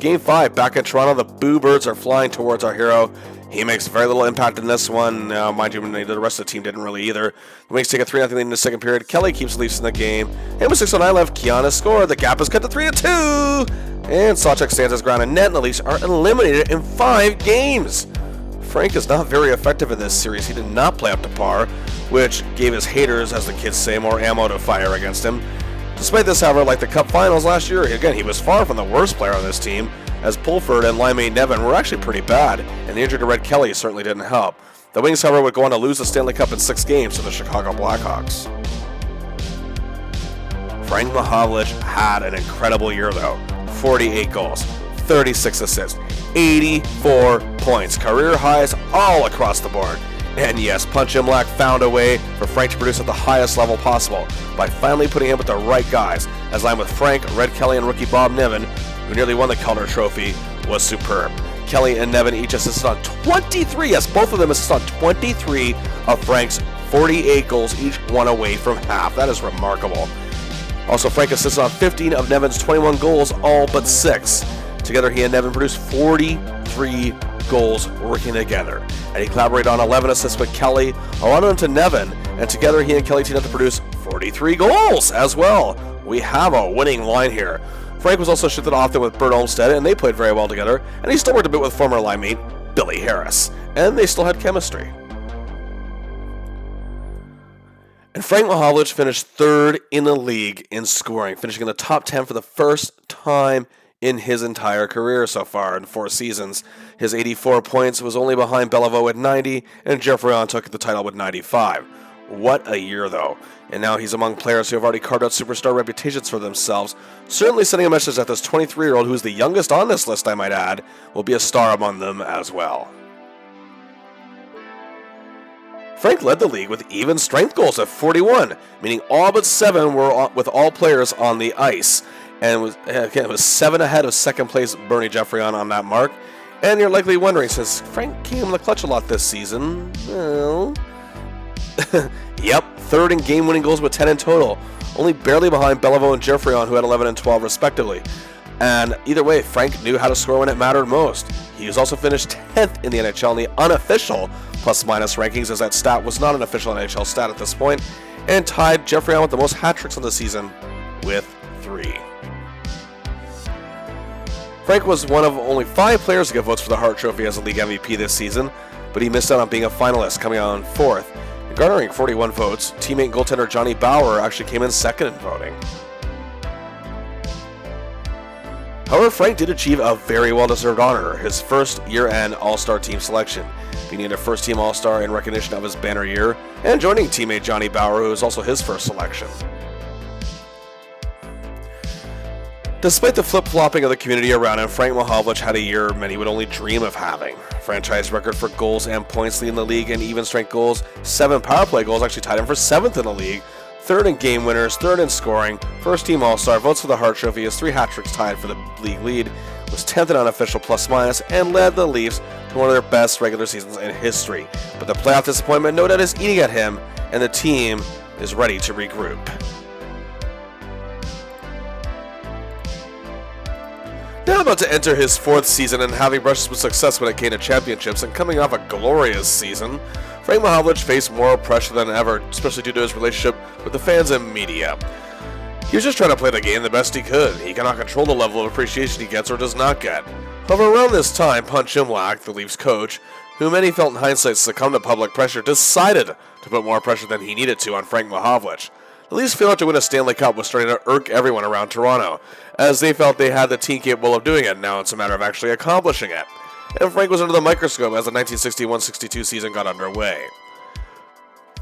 Game 5, back in Toronto, the Boo Birds are flying towards our hero. He makes very little impact in this one. Mind you, the rest of the team didn't really either. The Wings take a 3-0 lead in the second period. Kelly keeps the Leafs in the game. And with 6:09 left, Keon scored. The gap is cut to 3-2. And Sawchuk stands his ground in net, and the Leafs are eliminated in 5 games. Frank is not very effective in this series. He did not play up to par, which gave his haters, as the kids say, more ammo to fire against him. Despite this, however, like the Cup Finals last year, again, he was far from the worst player on this team, as Pulford and linemate Nevin were actually pretty bad, and the injury to Red Kelly certainly didn't help. The Wings, however, would go on to lose the Stanley Cup in 6 games to the Chicago Blackhawks. Frank Mahovlich had an incredible year, though. 48 goals, 36 assists, 84 points, career highs all across the board. And yes, Punch Imlach found a way for Frank to produce at the highest level possible by finally putting him with the right guys, as line with Frank, Red Kelly, and rookie Bob Niven, who nearly won the Calder Trophy, was superb. Kelly and Niven each assisted on 23, yes, both of them assisted on 23 of Frank's 48 goals, each one away from half. That is remarkable. Also, Frank assisted on 15 of Nevin's 21 goals, all but 6. Together, he and Niven produced 43 goals working together. And he collaborated on 11 assists with Kelly, allowing them to Niven, and together he and Kelly teamed up to produce 43 goals as well. We have a winning line here. Frank was also shifted often with Bert Olmsted, and they played very well together, and he still worked a bit with former line mate Billy Harris, and they still had chemistry. And Frank Mahovlich finished third in the league in scoring, finishing in the top 10 for the first time in his entire career so far in 4 seasons. His 84 points was only behind Beliveau at 90, and Geoffrion took the title with 95. What a year, though. And now he's among players who have already carved out superstar reputations for themselves, certainly sending a message that this 23-year-old, who is the youngest on this list, I might add, will be a star among them as well. Frank led the league with even strength goals at 41, meaning all but 7 were with all players on the ice. And it was 7 ahead of second place Bernie Geoffrion on that mark. And you're likely wondering, since Frank came in the clutch a lot this season, well... Yep, third in game-winning goals with 10 in total, only barely behind Beliveau and Geoffrion, who had 11 and 12 respectively. And either way, Frank knew how to score when it mattered most. He was also finished 10th in the NHL in the unofficial plus-minus rankings, as that stat was not an official NHL stat at this point, and tied Geoffrion with the most hat-tricks of the season with 3. Frank was one of only 5 players to get votes for the Hart Trophy as a league MVP this season, but he missed out on being a finalist, coming out on 4th. Garnering 41 votes, teammate and goaltender Johnny Bauer actually came in second in voting. However, Frank did achieve a very well-deserved honor, his first year-end All-Star team selection, being named a first-team All-Star in recognition of his banner year, and joining teammate Johnny Bauer, who was also his first selection. Despite the flip-flopping of the community around him, Frank Mahovlich had a year many would only dream of having. Franchise record for goals and points leading the league in even strength goals, 7 power play goals actually tied him for 7th in the league, 3rd in game winners, 3rd in scoring, first team All-Star, votes for the Hart Trophy, his 3 hat-tricks tied for the league lead, was 10th in unofficial plus-minus, and led the Leafs to one of their best regular seasons in history. But the playoff disappointment no doubt is eating at him, and the team is ready to regroup. Now about to enter his 4th season and having brushes with success when it came to championships and coming off a glorious season, Frank Mahovlich faced more pressure than ever, especially due to his relationship with the fans and media. He was just trying to play the game the best he could. He cannot control the level of appreciation he gets or does not get. However, around this time, Punch Imlach, the Leafs coach, who many felt in hindsight succumbed to public pressure, decided to put more pressure than he needed to on Frank Mahovlich. The Leafs failed to win a Stanley Cup was starting to irk everyone around Toronto, as they felt they had the team capable of doing it. Now it's a matter of actually accomplishing it. And Frank was under the microscope as the 1961-62 season got underway.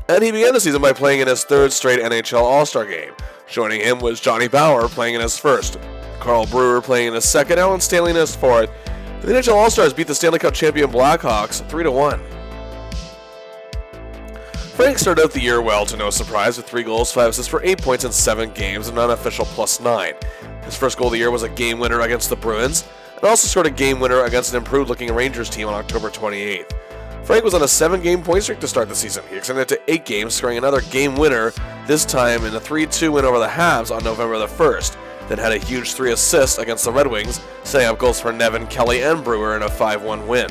And he began the season by playing in his 3rd straight NHL All-Star game. Joining him was Johnny Bauer playing in his 1st, Carl Brewer playing in his 2nd, Alan Stanley in his 4th. The NHL All-Stars beat the Stanley Cup champion Blackhawks 3-1. Frank started out the year well, to no surprise, with 3 goals, 5 assists for 8 points in 7 games, and an unofficial +9. His first goal of the year was a game winner against the Bruins, and also scored a game winner against an improved-looking Rangers team on October 28th. Frank was on a 7-game point streak to start the season. He extended it to 8 games, scoring another game winner, this time in a 3-2 win over the Habs on November the 1st, then had a huge 3 assists against the Red Wings, setting up goals for Niven, Kelly, and Brewer in a 5-1 win.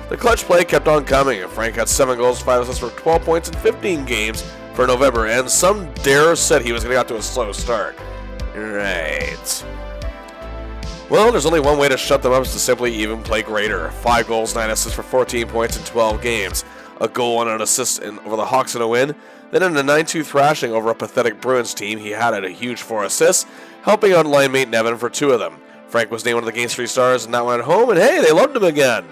The clutch play kept on coming, and Frank had 7 goals, 5 assists for 12 points in 15 games for November, and some dare said he was going to get to a slow start. Right. Well, there's only one way to shut them up, is to simply even play greater. 5 goals, 9 assists for 14 points in 12 games. A goal and an assist over the Hawks in a win. Then in a 9-2 thrashing over a pathetic Bruins team, he had a huge 4 assists, helping out line mate Niven for 2 of them. Frank was named one of the game's 3 stars, and that went home, and hey, they loved him again.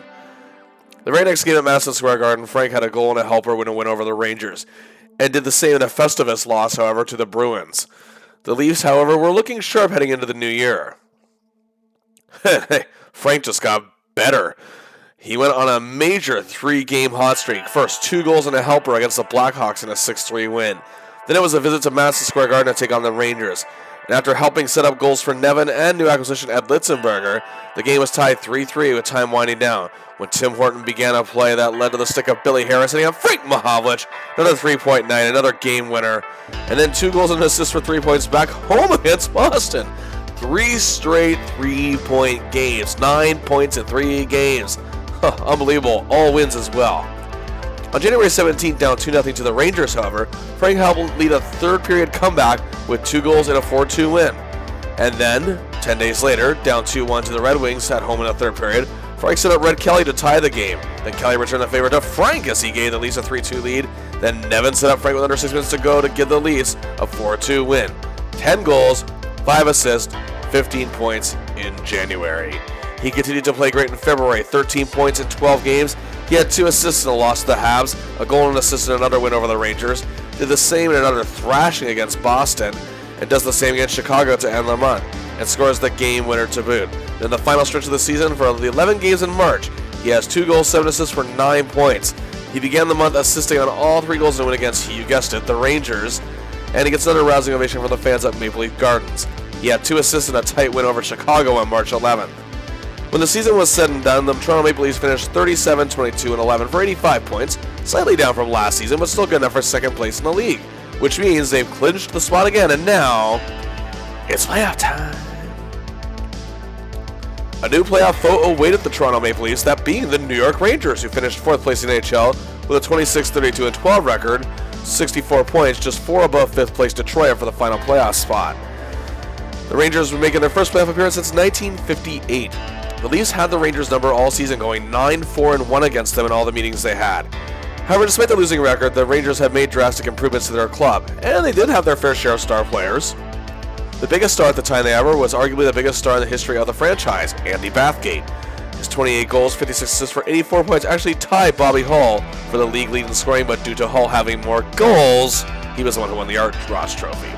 The very next game at Madison Square Garden, Frank had a goal and a helper win a win over the Rangers, and did the same in a Festivus loss, however, to the Bruins. The Leafs, however, were looking sharp heading into the new year. Hey, Frank just got better. He went on a major 3-game hot streak. First, 2 goals and a helper against the Blackhawks in a 6-3 win. Then it was a visit to Madison Square Garden to take on the Rangers. And after helping set up goals for Nevin and new acquisition Ed Litzenberger, the game was tied 3-3 with time winding down, when Tim Horton began a play that led to the stick of Billy Harris, and he had Frank Mahovlich, another 3-point night, another game winner. And then 2 goals and an assist for 3 points back home against Boston. 3 straight 3-point games, 9 points in 3 games. Unbelievable, all wins as well. On January 17th, down 2-0 to the Rangers, however, Frank helped lead a third-period comeback with 2 goals and a 4-2 win. And then, 10 days later, down 2-1 to the Red Wings at home in the third period, Frank set up Red Kelly to tie the game. Then Kelly returned the favor to Frank as he gave the Leafs a 3-2 lead. Then Nevin set up Frank with under 6 minutes to go to give the Leafs a 4-2 win. 10 goals, 5 assists, 15 points in January. He continued to play great in February, 13 points in 12 games. He had 2 assists in a loss to the Habs, a goal and an assist in another win over the Rangers, did the same in another thrashing against Boston, and does the same against Chicago to end the month, and scores the game winner to boot. Then the final stretch of the season for the 11 games in March, he has 2 goals, 7 assists for 9 points. He began the month assisting on all 3 goals in a win against, you guessed it, the Rangers, and he gets another rousing ovation from the fans at Maple Leaf Gardens. He had 2 assists in a tight win over Chicago on March 11th. When the season was said and done, the Toronto Maple Leafs finished 37, 22, and 11 for 85 points, slightly down from last season, but still good enough for second place in the league, which means they've clinched the spot again, and now it's playoff time. A new playoff foe awaited the Toronto Maple Leafs, that being the New York Rangers, who finished 4th place in NHL with a 26, 32, and 12 record, 64 points, just 4 above 5th place Detroit for the final playoff spot. The Rangers were making their first playoff appearance since 1958. The Leafs had the Rangers number all season, going 9-4-1 against them in all the meetings they had. However, despite the losing record, the Rangers have made drastic improvements to their club, and they did have their fair share of star players. The biggest star at the time they ever was arguably the biggest star in the history of the franchise, Andy Bathgate. His 28 goals, 56 assists for 84 points actually tied Bobby Hull for the league lead in scoring, but due to Hull having more goals, he was the one who won the Art Ross Trophy.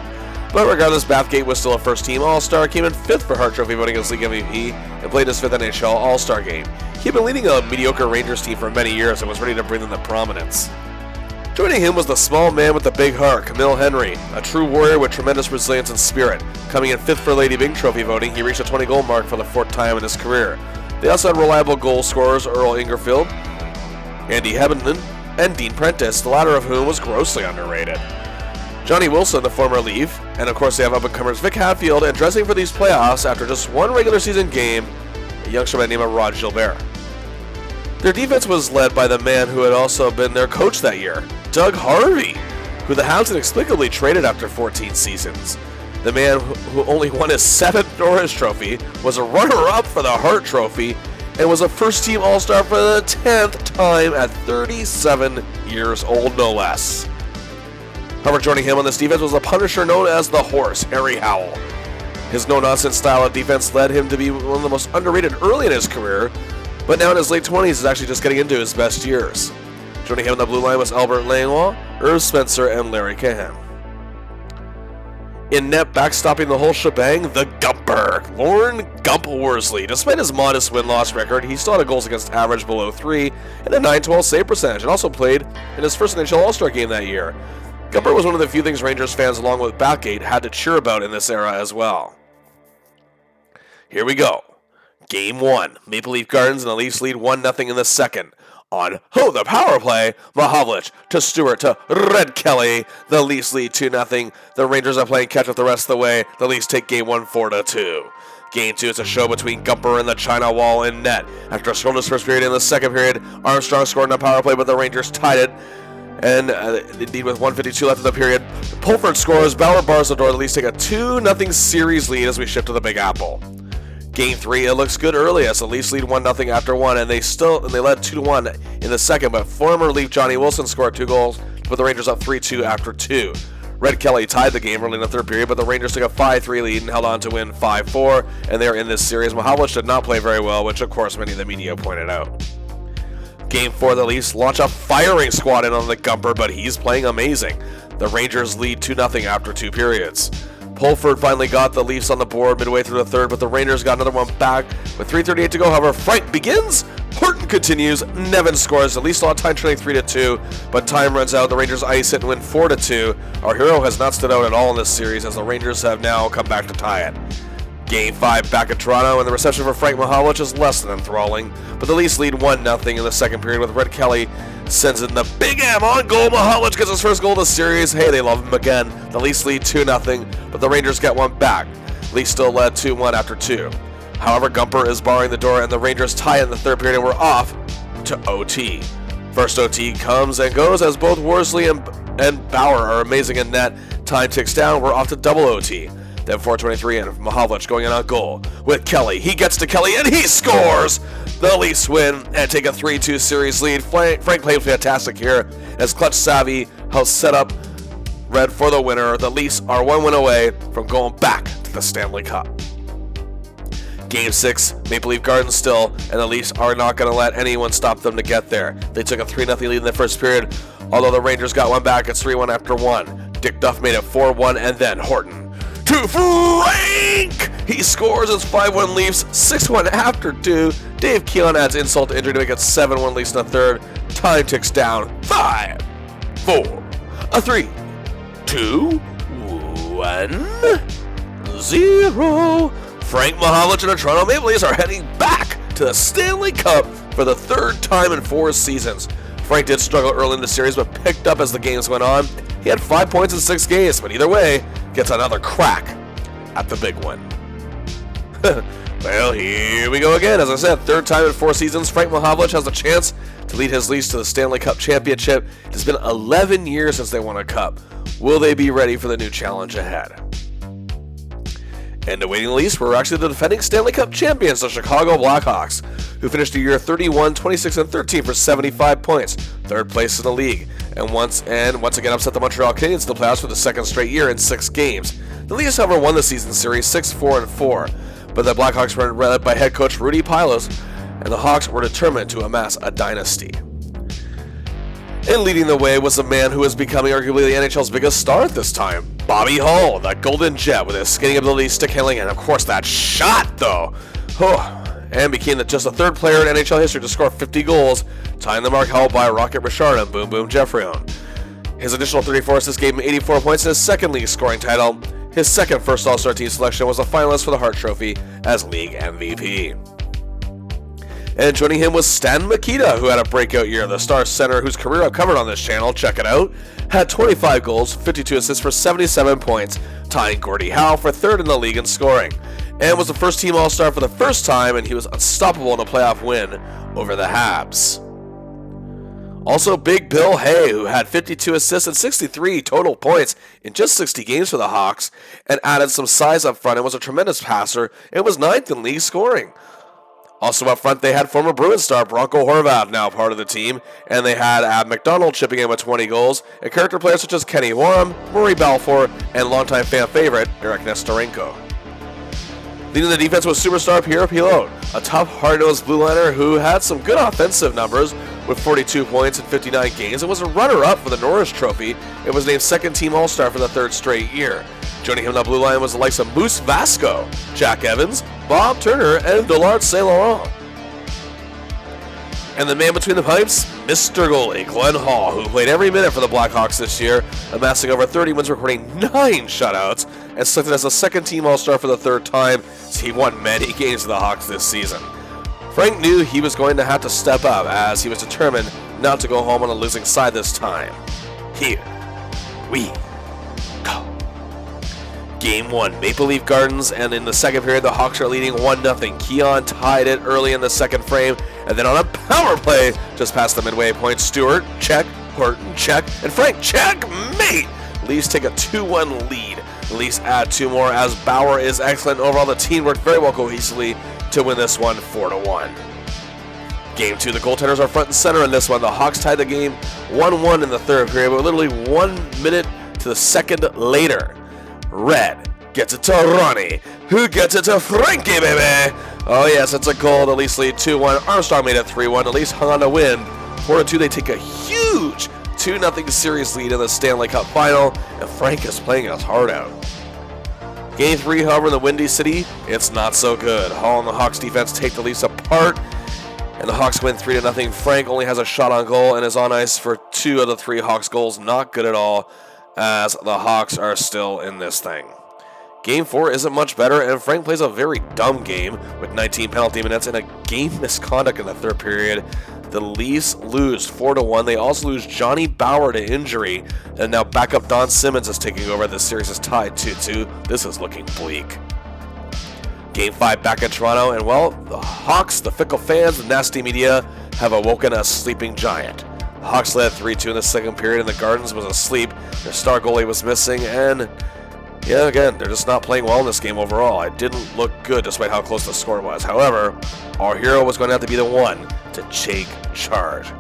But regardless, Bathgate was still a first-team All-Star, came in 5th for Hart Trophy voting as League MVP, and played his 5th NHL All-Star game. He had been leading a mediocre Rangers team for many years and was ready to bring them to prominence. Joining him was the small man with the big heart, Camille Henry, a true warrior with tremendous resilience and spirit. Coming in 5th for Lady Byng Trophy voting, he reached a 20-goal mark for the 4th time in his career. They also had reliable goal scorers Earl Ingerfield, Andy Hebden, and Dean Prentice, the latter of whom was grossly underrated. Johnny Wilson, the former Leaf, and of course they have up-and-comers Vic Hadfield, and dressing for these playoffs after just 1 regular season game, a youngster by the name of Rod Gilbert. Their defense was led by the man who had also been their coach that year, Doug Harvey, who the Habs inexplicably traded after 14 seasons. The man who only won his 7th Norris Trophy, was a runner-up for the Hart Trophy, and was a first-team All-Star for the 10th time at 37 years old, no less. However, joining him on this defense was the Punisher known as the Horse, Harry Howell. His no-nonsense style of defense led him to be one of the most underrated early in his career, but now in his late 20s is actually just getting into his best years. Joining him on the blue line was Albert Langlois, Irv Spencer, and Larry Cahan. In net, backstopping the whole shebang, the Gumper, Lorne Gump Worsley. Despite his modest win-loss record, he still had a goals against average below 3 and a .912 save percentage, and also played in his first NHL All-Star game that year. Gumper was one of the few things Rangers fans, along with Bathgate, had to cheer about in this era as well. Here we go. Game 1. Maple Leaf Gardens and the Leafs lead 1-0 in the second. On the power play, Mahovlich to Stewart to Red Kelly. The Leafs lead 2-0. The Rangers are playing catch-up the rest of the way. The Leafs take Game 1 4-2. Game 2 is a show between Gumper and the China Wall in net. After a scoreless first period in the second period, Armstrong scored on a power play, but the Rangers tied it. And indeed, with 1:52 left in the period, Pulford scores, Bauer bars the door, the Leafs take a 2-0 series lead as we shift to the Big Apple. Game 3, it looks good early as the Leafs lead 1-0 after 1, and they led 2-1 in the second, but former Leaf Johnny Wilson scored 2 goals to put the Rangers up 3-2 after 2. Red Kelly tied the game early in the third period, but the Rangers took a 5-3 lead and held on to win 5-4, and they're in this series. Mahovlich did not play very well, which of course many of the media pointed out. Game 4, the Leafs launch a firing squad in on the Gumper, but he's playing amazing. The Rangers lead 2-0 after 2 periods. Pulford finally got the Leafs on the board midway through the third, but the Rangers got another one back with 3:38 to go. However, Frank begins, Horton continues, Nevin scores. The Leafs still have time trailing 3-2, but time runs out. The Rangers ice it and win 4-2. Our hero has not stood out at all in this series, as the Rangers have now come back to tie it. Game 5 back in Toronto, and the reception for Frank Mahovlich is less than enthralling, but the Leafs lead 1-0 in the second period with Red Kelly sends in the Big M on goal. Mahovlich gets his first goal of the series. Hey, they love him again. The Leafs lead 2-0, but the Rangers get one back. Leafs still led 2-1 after 2. However, Gumper is barring the door, and the Rangers tie in the third period, and we're off to OT. First OT comes and goes as both Worsley and Bauer are amazing in net. Time ticks down. We're off to double OT. Then 4:23 and Mahovlich going in on goal with Kelly. He gets to Kelly and he scores! The Leafs win and take a 3-2 series lead. Frank played fantastic here as Clutch Savvy helps set up Red for the winner. The Leafs are one win away from going back to the Stanley Cup. Game 6, Maple Leaf Gardens still, and the Leafs are not going to let anyone stop them to get there. They took a 3-0 lead in the first period, although the Rangers got one back. It's 3-1 after 1. Dick Duff made it 4-1, and then Horton to Frank! He scores. It's 5-1 Leafs, 6-1 after 2. Dave Keon adds insult to injury to make it 7-1 Leafs in the third. Time ticks down. 5, 4, 3, 2, 1, 0. Frank Mahovlich and the Toronto Maple Leafs are heading back to the Stanley Cup for the third time in 4 seasons. Frank did struggle early in the series, but picked up as the games went on. He had 5 points in 6 games, but either way, gets another crack at the big one. Well, here we go again. As I said, third time in 4 seasons, Frank Mahovlich has a chance to lead his Leafs to the Stanley Cup championship. It's been 11 years since they won a cup. Will they be ready for the new challenge ahead? And awaiting the Leafs were actually the defending Stanley Cup champions, the Chicago Blackhawks, who finished the year 31, 26, and 13 for 75 points, third place in the league, and once again upset the Montreal Canadiens in the playoffs for the second straight year in 6 games. The Leafs, however, won the season series 6-4-4, but the Blackhawks were led by head coach Rudy Pilos, and the Hawks were determined to amass a dynasty. And leading the way was a man who is becoming arguably the NHL's biggest star at this time, Bobby Hull, the Golden Jet, with his skating ability, stick handling, and of course that shot, though. And became just the third player in NHL history to score 50 goals, tying the mark held by Rocket Richard and Boom Boom Geoffrion. His additional 34 assists gave him 84 points in his second league scoring title. His second first All-Star team selection was a finalist for the Hart Trophy as league MVP. And joining him was Stan Mikita, who had a breakout year. The Star center, whose career I've covered on this channel, check it out, had 25 goals, 52 assists for 77 points, tying Gordie Howe for third in the league in scoring, and was the first team All-Star for the first time, and he was unstoppable in a playoff win over the Habs. Also, Big Bill Hay, who had 52 assists and 63 total points in just 60 games for the Hawks, and added some size up front and was a tremendous passer, and was 9th in league scoring. Also up front, they had former Bruins star Bronco Horvat, now part of the team, and they had Ab McDonald chipping in with 20 goals, and character players such as Kenny Warham, Murray Balfour, and longtime fan favorite Eric Nestorenko. Leading the defense was superstar Pierre Pilote, a tough, hard-nosed blue liner who had some good offensive numbers with 42 points in 59 games and was a runner-up for the Norris Trophy and was named second-team All-Star for the third straight year. Joining him on the blue line was the likes of Moose Vasco, Jack Evans, Bob Turner, and Dollard St. Laurent. And the man between the pipes, Mr. Goalie Glenn Hall, who played every minute for the Blackhawks this year, amassing over 30 wins, recording 9 shutouts, and selected as a second-team All-Star for the third time, as he won many games for the Hawks this season. Frank knew he was going to have to step up, as he was determined not to go home on the losing side this time. Here we go. Game 1, Maple Leaf Gardens, and in the second period, the Hawks are leading 1-0. Keon tied it early in the second frame, and then on a power play, just past the midway point, Stewart, check, Horton, check, and Frank, checkmate! Leafs take a 2-1 lead. The Leafs add 2 more as Bauer is excellent. Overall, the team worked very well cohesively to win this one 4-1. Game 2, the goaltenders are front and center in this one. The Hawks tied the game 1-1 in the third period, but literally 1 minute to the second later, Red gets it to Ronnie, who gets it to Frankie, baby! Oh yes, it's a goal. The Leafs lead 2-1. Armstrong made it 3-1. The Leafs hung on to win. 4-2, they take a huge 2-0 series lead in the Stanley Cup final, and Frank is playing his heart out. Game 3, however, in the Windy City, it's not so good. Hall and the Hawks defense take the Leafs apart, and the Hawks win 3-0. Frank only has a shot on goal and is on ice for 2 of the 3 Hawks goals. Not good at all, as the Hawks are still in this thing. Game 4 isn't much better, and Frank plays a very dumb game with 19 penalty minutes and a game misconduct in the third period. The Leafs lose 4-1. They also lose Johnny Bower to injury, and now backup Don Timmins is taking over. The series is tied 2-2. This is looking bleak. Game 5 back in Toronto, and well, the Hawks, the fickle fans, the nasty media have awoken a sleeping giant. The Hawks led 3-2 in the second period, and the Gardens was asleep. Their star goalie was missing, and yeah, again, they're just not playing well in this game overall. It didn't look good despite how close the score was. However, our hero was going to have to be the one to take charge.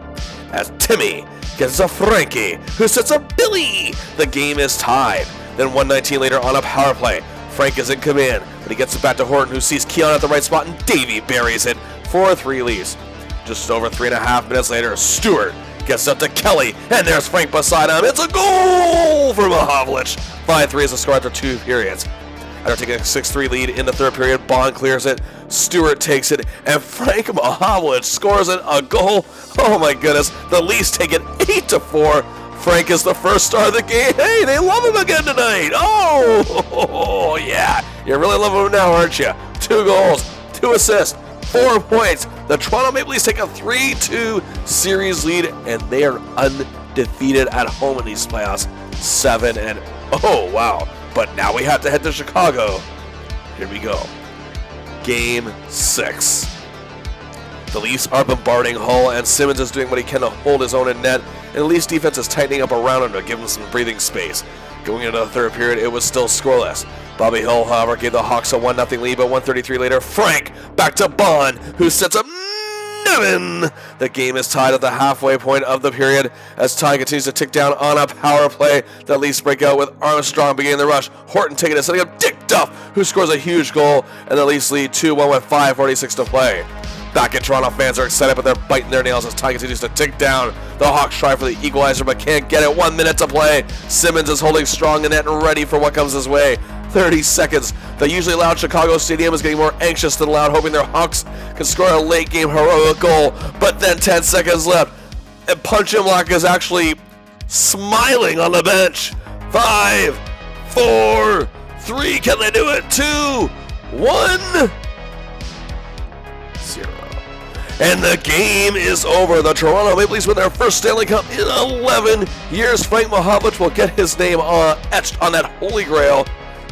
As Timmy gets a Frankie, who sets up Billy. The game is tied. Then 1:19 later on a power play. Frank is in command, but he gets it back to Horton, who sees Keon at the right spot, and Davey buries it. 4-3 Leafs. Just over 3.5 minutes later, Stewart gets up to Kelly, and there's Frank beside him. It's a goal for Mahovlich. 5-3 is the score after 2 periods. After taking a 6-3 lead in the third period, Bond clears it, Stewart takes it, and Frank Mahovlich scores it, a goal. Oh my goodness, the Leafs take it 8-4. Frank is the first star of the game. Hey, they love him again tonight. Oh, yeah, you really love him now, aren't you? 2 goals, 2 assists, 4 points. The Toronto Maple Leafs take a 3-2 series lead, and they are undefeated at home in these playoffs. 7-0. Oh, wow. But now we have to head to Chicago. Here we go. Game 6. The Leafs are bombarding Hull, and Timmins is doing what he can to hold his own in net, and the Leafs defense is tightening up around him to give him some breathing space. Going into the third period, it was still scoreless. Bobby Hull, however, gave the Hawks a 1-0 lead, but 1:33 later, Frank back to Bond, who sets up Nevin. The game is tied at the halfway point of the period as time continues to tick down on a power play. The Leafs break out with Armstrong beginning the rush. Horton taking it, setting up Dick Duff, who scores a huge goal, and the Leafs lead 2-1 with 5:46 to play. Back in Toronto, fans are excited, but they're biting their nails as time continues to tick down. The Hawks try for the equalizer, but can't get it. 1 minute to play. Timmins is holding strong in net and ready for what comes his way. 30 seconds. The usually loud Chicago Stadium is getting more anxious than loud, hoping their Hawks can score a late-game heroic goal. But then 10 seconds left, and Punch Him Lock is actually smiling on the bench. 5, 4, 3. Can they do it? 2, 1. 0. And the game is over. The Toronto Maple Leafs win their first Stanley Cup in 11 years. Frank Mahovlich will get his name etched on that holy grail.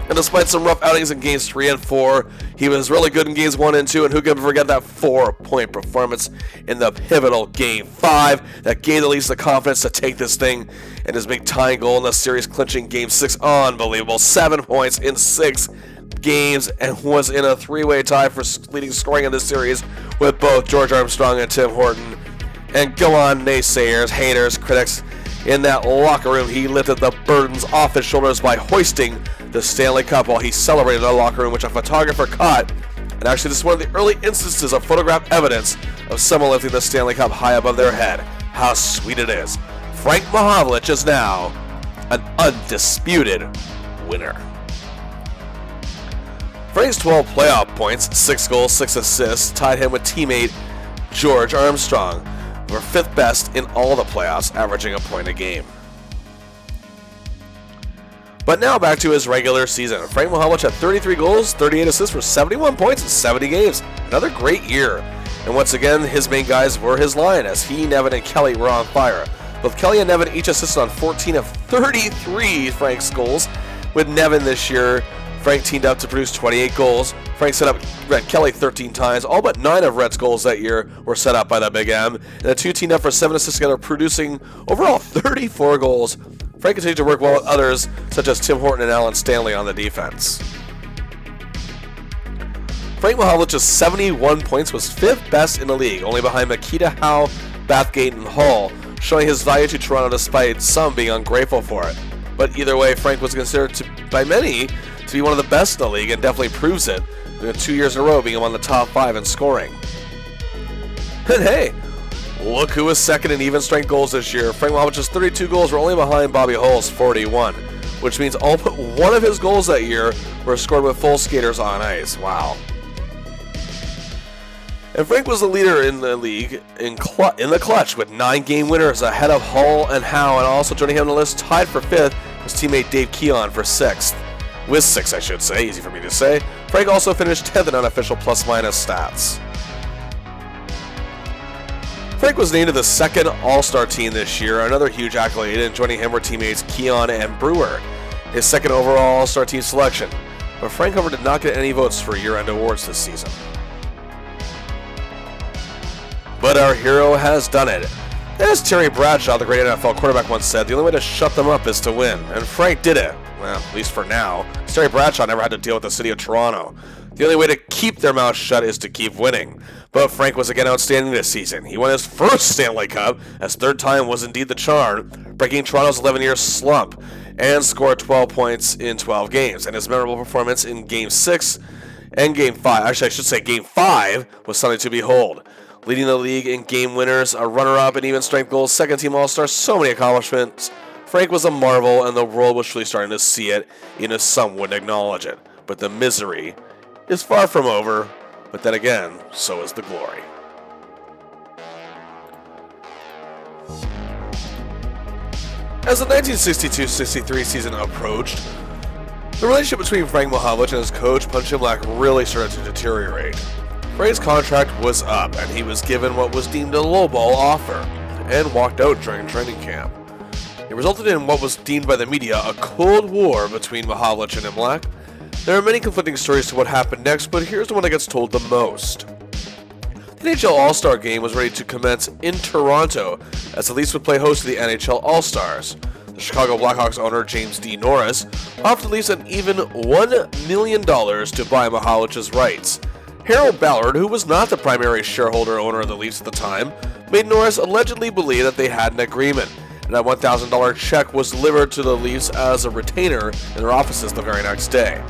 And despite some rough outings in games 3 and 4, he was really good in games 1 and 2. And who can forget that 4-point performance in the pivotal game 5 that gave the Leafs the confidence to take this thing, and his big tying goal in the series clinching game 6. Unbelievable. 7 points in 6 games, and was in a 3-way tie for leading scoring in this series with both George Armstrong and Tim Horton. And go on, naysayers, haters, critics. In that locker room, he lifted the burdens off his shoulders by hoisting the Stanley Cup while he celebrated in the locker room, which a photographer caught. And actually, this is one of the early instances of photographed evidence of someone lifting the Stanley Cup high above their head. How sweet it is. Frank Mahovlich is now an undisputed winner. Frank's 12 playoff points, 6 goals, 6 assists, tied him with teammate George Armstrong, who are 5th best in all the playoffs, averaging a point a game. But now back to his regular season. Frank Mahovlich had 33 goals, 38 assists for 71 points in 70 games. Another great year. And once again, his main guys were his line, as he, Nevin, and Kelly were on fire. Both Kelly and Nevin each assisted on 14 of 33 Frank's goals. With Nevin this year, Frank teamed up to produce 28 goals. Frank set up Red Kelly 13 times. All but 9 of Red's goals that year were set up by the Big M. And the two teamed up for 7 assists together, producing overall 34 goals. Frank continued to work well with others, such as Tim Horton and Alan Stanley on the defense. Frank Mahovlich's 71 points was 5th best in the league, only behind Makita, Howe, Bathgate, and Hull, showing his value to Toronto despite some being ungrateful for it. But either way, Frank was considered by many to be one of the best in the league, and definitely proves it, 2 years in a row being among the top 5 in scoring. And hey, look who was second in even strength goals this year. Frank Mahovlich's 32 goals were only behind Bobby Hull's 41. which means all but one of his goals that year were scored with full skaters on ice. Wow. And Frank was the leader in the league in the clutch with 9 game winners ahead of Hull and Howe, and also joining him on the list tied for 5th was teammate Dave Keon for 6th. With 6, I should say, easy for me to say. Frank also finished 10th in unofficial plus-minus stats. Frank was named to the second All-Star team this year, another huge accolade, and joining him were teammates Keon and Brewer, his second overall All-Star team selection. But Frank, however, did not get any votes for year-end awards this season. But our hero has done it. As Terry Bradshaw, the great NFL quarterback, once said, the only way to shut them up is to win. And Frank did it. Well, at least for now. Terry Bradshaw never had to deal with the city of Toronto. The only way to keep their mouths shut is to keep winning. But Frank was again outstanding this season. He won his first Stanley Cup, as third time was indeed the charm, breaking Toronto's 11-year slump, and scored 12 points in 12 games. And his memorable performance in Game 6 and Game 5, actually I should say Game 5, was something to behold. Leading the league in game winners, a runner-up in even strength goals, second-team All-Star, so many accomplishments. Frank was a marvel, and the world was truly starting to see it, even if some wouldn't acknowledge it. But the misery is far from over, but then again, so is the glory. As the 1962-63 season approached, the relationship between Frank Mahovlich and his coach, Punch Jim Black, really started to deteriorate. Frank's contract was up, and he was given what was deemed a lowball offer, and walked out during training camp. It resulted in what was deemed by the media a Cold War between Mahovlich and Imlach. There are many conflicting stories to what happened next, but here's the one that gets told the most. The NHL All-Star Game was ready to commence in Toronto, as the Leafs would play host to the NHL All-Stars. The Chicago Blackhawks owner, James D. Norris, offered the Leafs an even $1 million to buy Mahovlich's rights. Harold Ballard, who was not the primary shareholder owner of the Leafs at the time, made Norris allegedly believe that they had an agreement, and that $1,000 check was delivered to the Leafs as a retainer in their offices the very next day.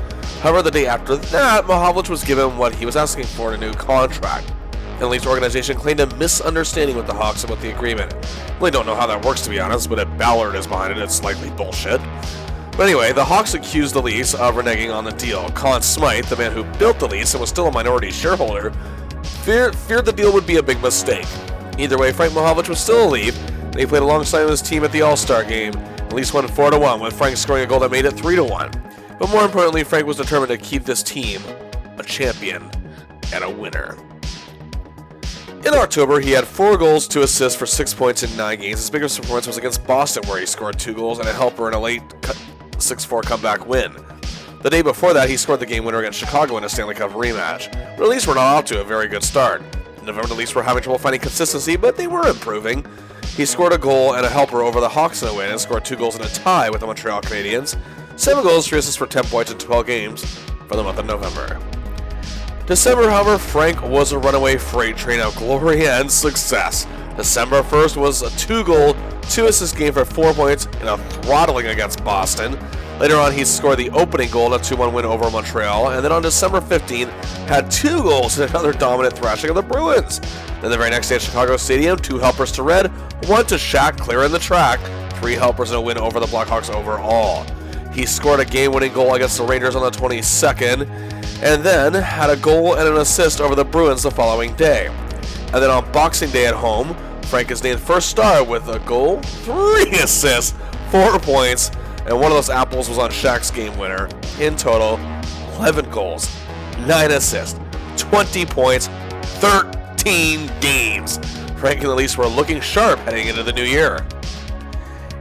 However, the day after that, Mahovlich was given what he was asking for in a new contract. And the Leafs organization claimed a misunderstanding with the Hawks about the agreement. I really don't know how that works, to be honest, but if Ballard is behind it, it's likely bullshit. But anyway, the Hawks accused the Leafs of reneging on the deal. Conn Smythe, the man who built the Leafs and was still a minority shareholder, feared the deal would be a big mistake. Either way, Frank Mahovlich was still a Leaf, and he played alongside his team at the All-Star Game. The Leafs won 4-1, with Frank scoring a goal that made it 3-1. But more importantly, Frank was determined to keep this team a champion and a winner. In October, he had 4 goals, 2 assists for 6 points in 9 games. His biggest performance was against Boston, where he scored 2 goals and a helper in a late 6-4 comeback win. The day before that, he scored the game winner against Chicago in a Stanley Cup rematch. But the Leafs were not off to a very good start. In November, the Leafs were having trouble finding consistency, but they were improving. He scored a goal and a helper over the Hawks in a win and scored 2 goals in a tie with the Montreal Canadiens. 7 goals, 3 assists for 10 points in 12 games for the month of November. December, however, Frank was a runaway freight train of glory and success. December 1st was a 2-goal, 2-assist game for 4 points in a throttling against Boston. Later on, he scored the opening goal in a 2-1 win over Montreal, and then on December 15th, had 2 goals in another dominant thrashing of the Bruins. Then the very next day at Chicago Stadium, 2 helpers to Red, 1 to Shaq, clearing the track, 3 helpers in a win over the Blackhawks overall. He scored a game-winning goal against the Rangers on the 22nd, and then had a goal and an assist over the Bruins the following day. And then on Boxing Day at home, Frank is named first star with a goal, 3 assists, 4 points, and one of those apples was on Shaq's game winner. In total, 11 goals, 9 assists, 20 points, 13 games. Frank and the Leafs were looking sharp heading into the new year.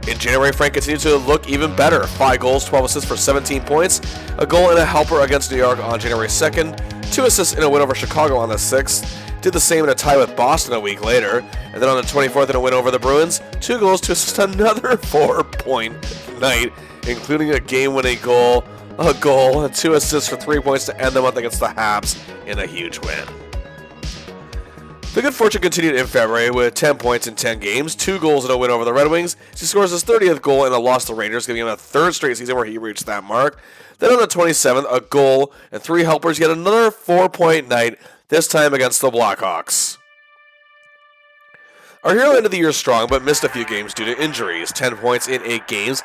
In January, Frank continued to look even better. 5 goals, 12 assists for 17 points, a goal and a helper against New York on January 2nd, 2 assists in a win over Chicago on the 6th, did the same in a tie with Boston a week later, and then on the 24th in a win over the Bruins, 2 goals to assist another 4-point night, including a game-winning goal, a goal, and 2 assists for 3 points to end the month against the Habs in a huge win. The good fortune continued in February with 10 points in 10 games, 2 goals and a win over the Red Wings. He scores his 30th goal in a loss to the Rangers, giving him a 3rd straight season where he reached that mark. Then on the 27th, a goal and 3 helpers, yet another 4-point night, this time against the Blackhawks. Our hero ended the year strong, but missed a few games due to injuries. 10 points in 8 games.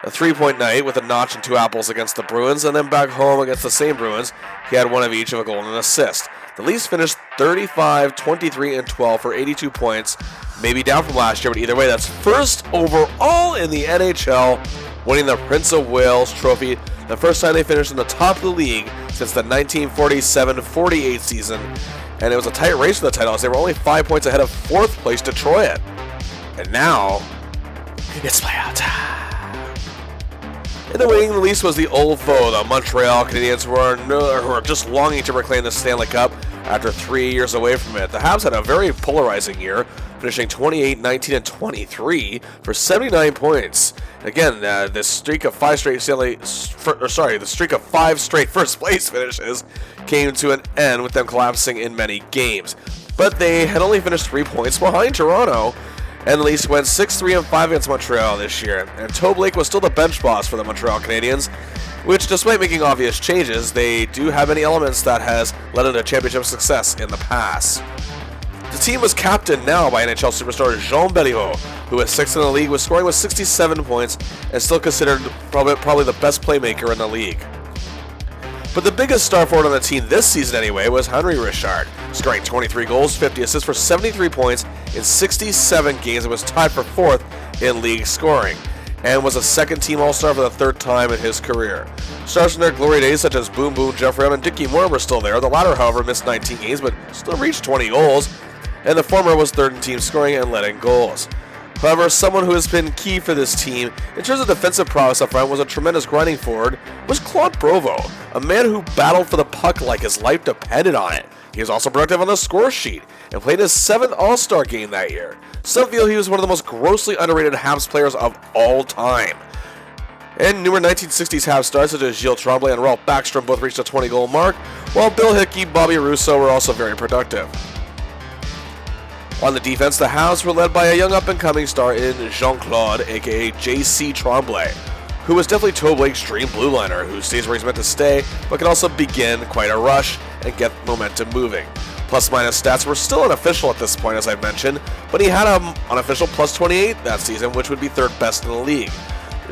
a 3-point night with a notch and 2 apples against the Bruins, and then back home against the same Bruins, he had one of each of a goal and an assist. The Leafs finished 35, 23, and 12 for 82 points, maybe down from last year, but either way, that's first overall in the NHL, winning the Prince of Wales trophy, the first time they finished in the top of the league since the 1947-48 season, and it was a tight race for the title as they were only 5 points ahead of 4th place Detroit. And now, it's playoff time. In the wing, the Leafs was the old foe, the Montreal Canadiens, who are just longing to reclaim the Stanley Cup after 3 years away from it. The Habs had a very polarizing year, finishing 28, 19, and 23 for 79 points. Again, the streak of 5 straight first place finishes came to an end with them collapsing in many games. But they had only finished 3 points behind Toronto, and the Leafs went 6-3 and 5 against Montreal this year. And Blake was still the bench boss for the Montreal Canadiens, which, despite making obvious changes, they do have many elements that has led into championship success in the past. The team was captained now by NHL superstar Jean Beliveau, who is 6th in the league with scoring with 67 points and still considered probably the best playmaker in the league. But the biggest star forward on the team this season anyway was Henry Richard, scoring 23 goals, 50 assists for 73 points in 67 games and was tied for 4th in league scoring, and was a second-team All-Star for the 3rd time in his career. Stars from their glory days such as Boom Boom, Jeffrey and Dickie Moore were still there. The latter, however, missed 19 games but still reached 20 goals, and the former was 3rd in team scoring and letting goals. However, someone who has been key for this team in terms of defensive prowess up front was a tremendous grinding forward was Claude Provo, a man who battled for the puck like his life depended on it. He was also productive on the score sheet and played his 7th All-Star game that year. Some feel he was one of the most grossly underrated Habs players of all time. And newer 1960s Habs stars such as Gilles Tremblay and Ralph Backstrom both reached a 20-goal mark, while Bill Hickey and Bobby Russo were also very productive. On the defense, the Habs were led by a young up-and-coming star in Jean-Claude, aka J.C. Tremblay, who was definitely Blake's dream blue liner, who stays where he's meant to stay, but can also begin quite a rush and get momentum moving. Plus-minus stats were still unofficial at this point, as I've mentioned, but he had an unofficial plus 28 that season, which would be 3rd best in the league.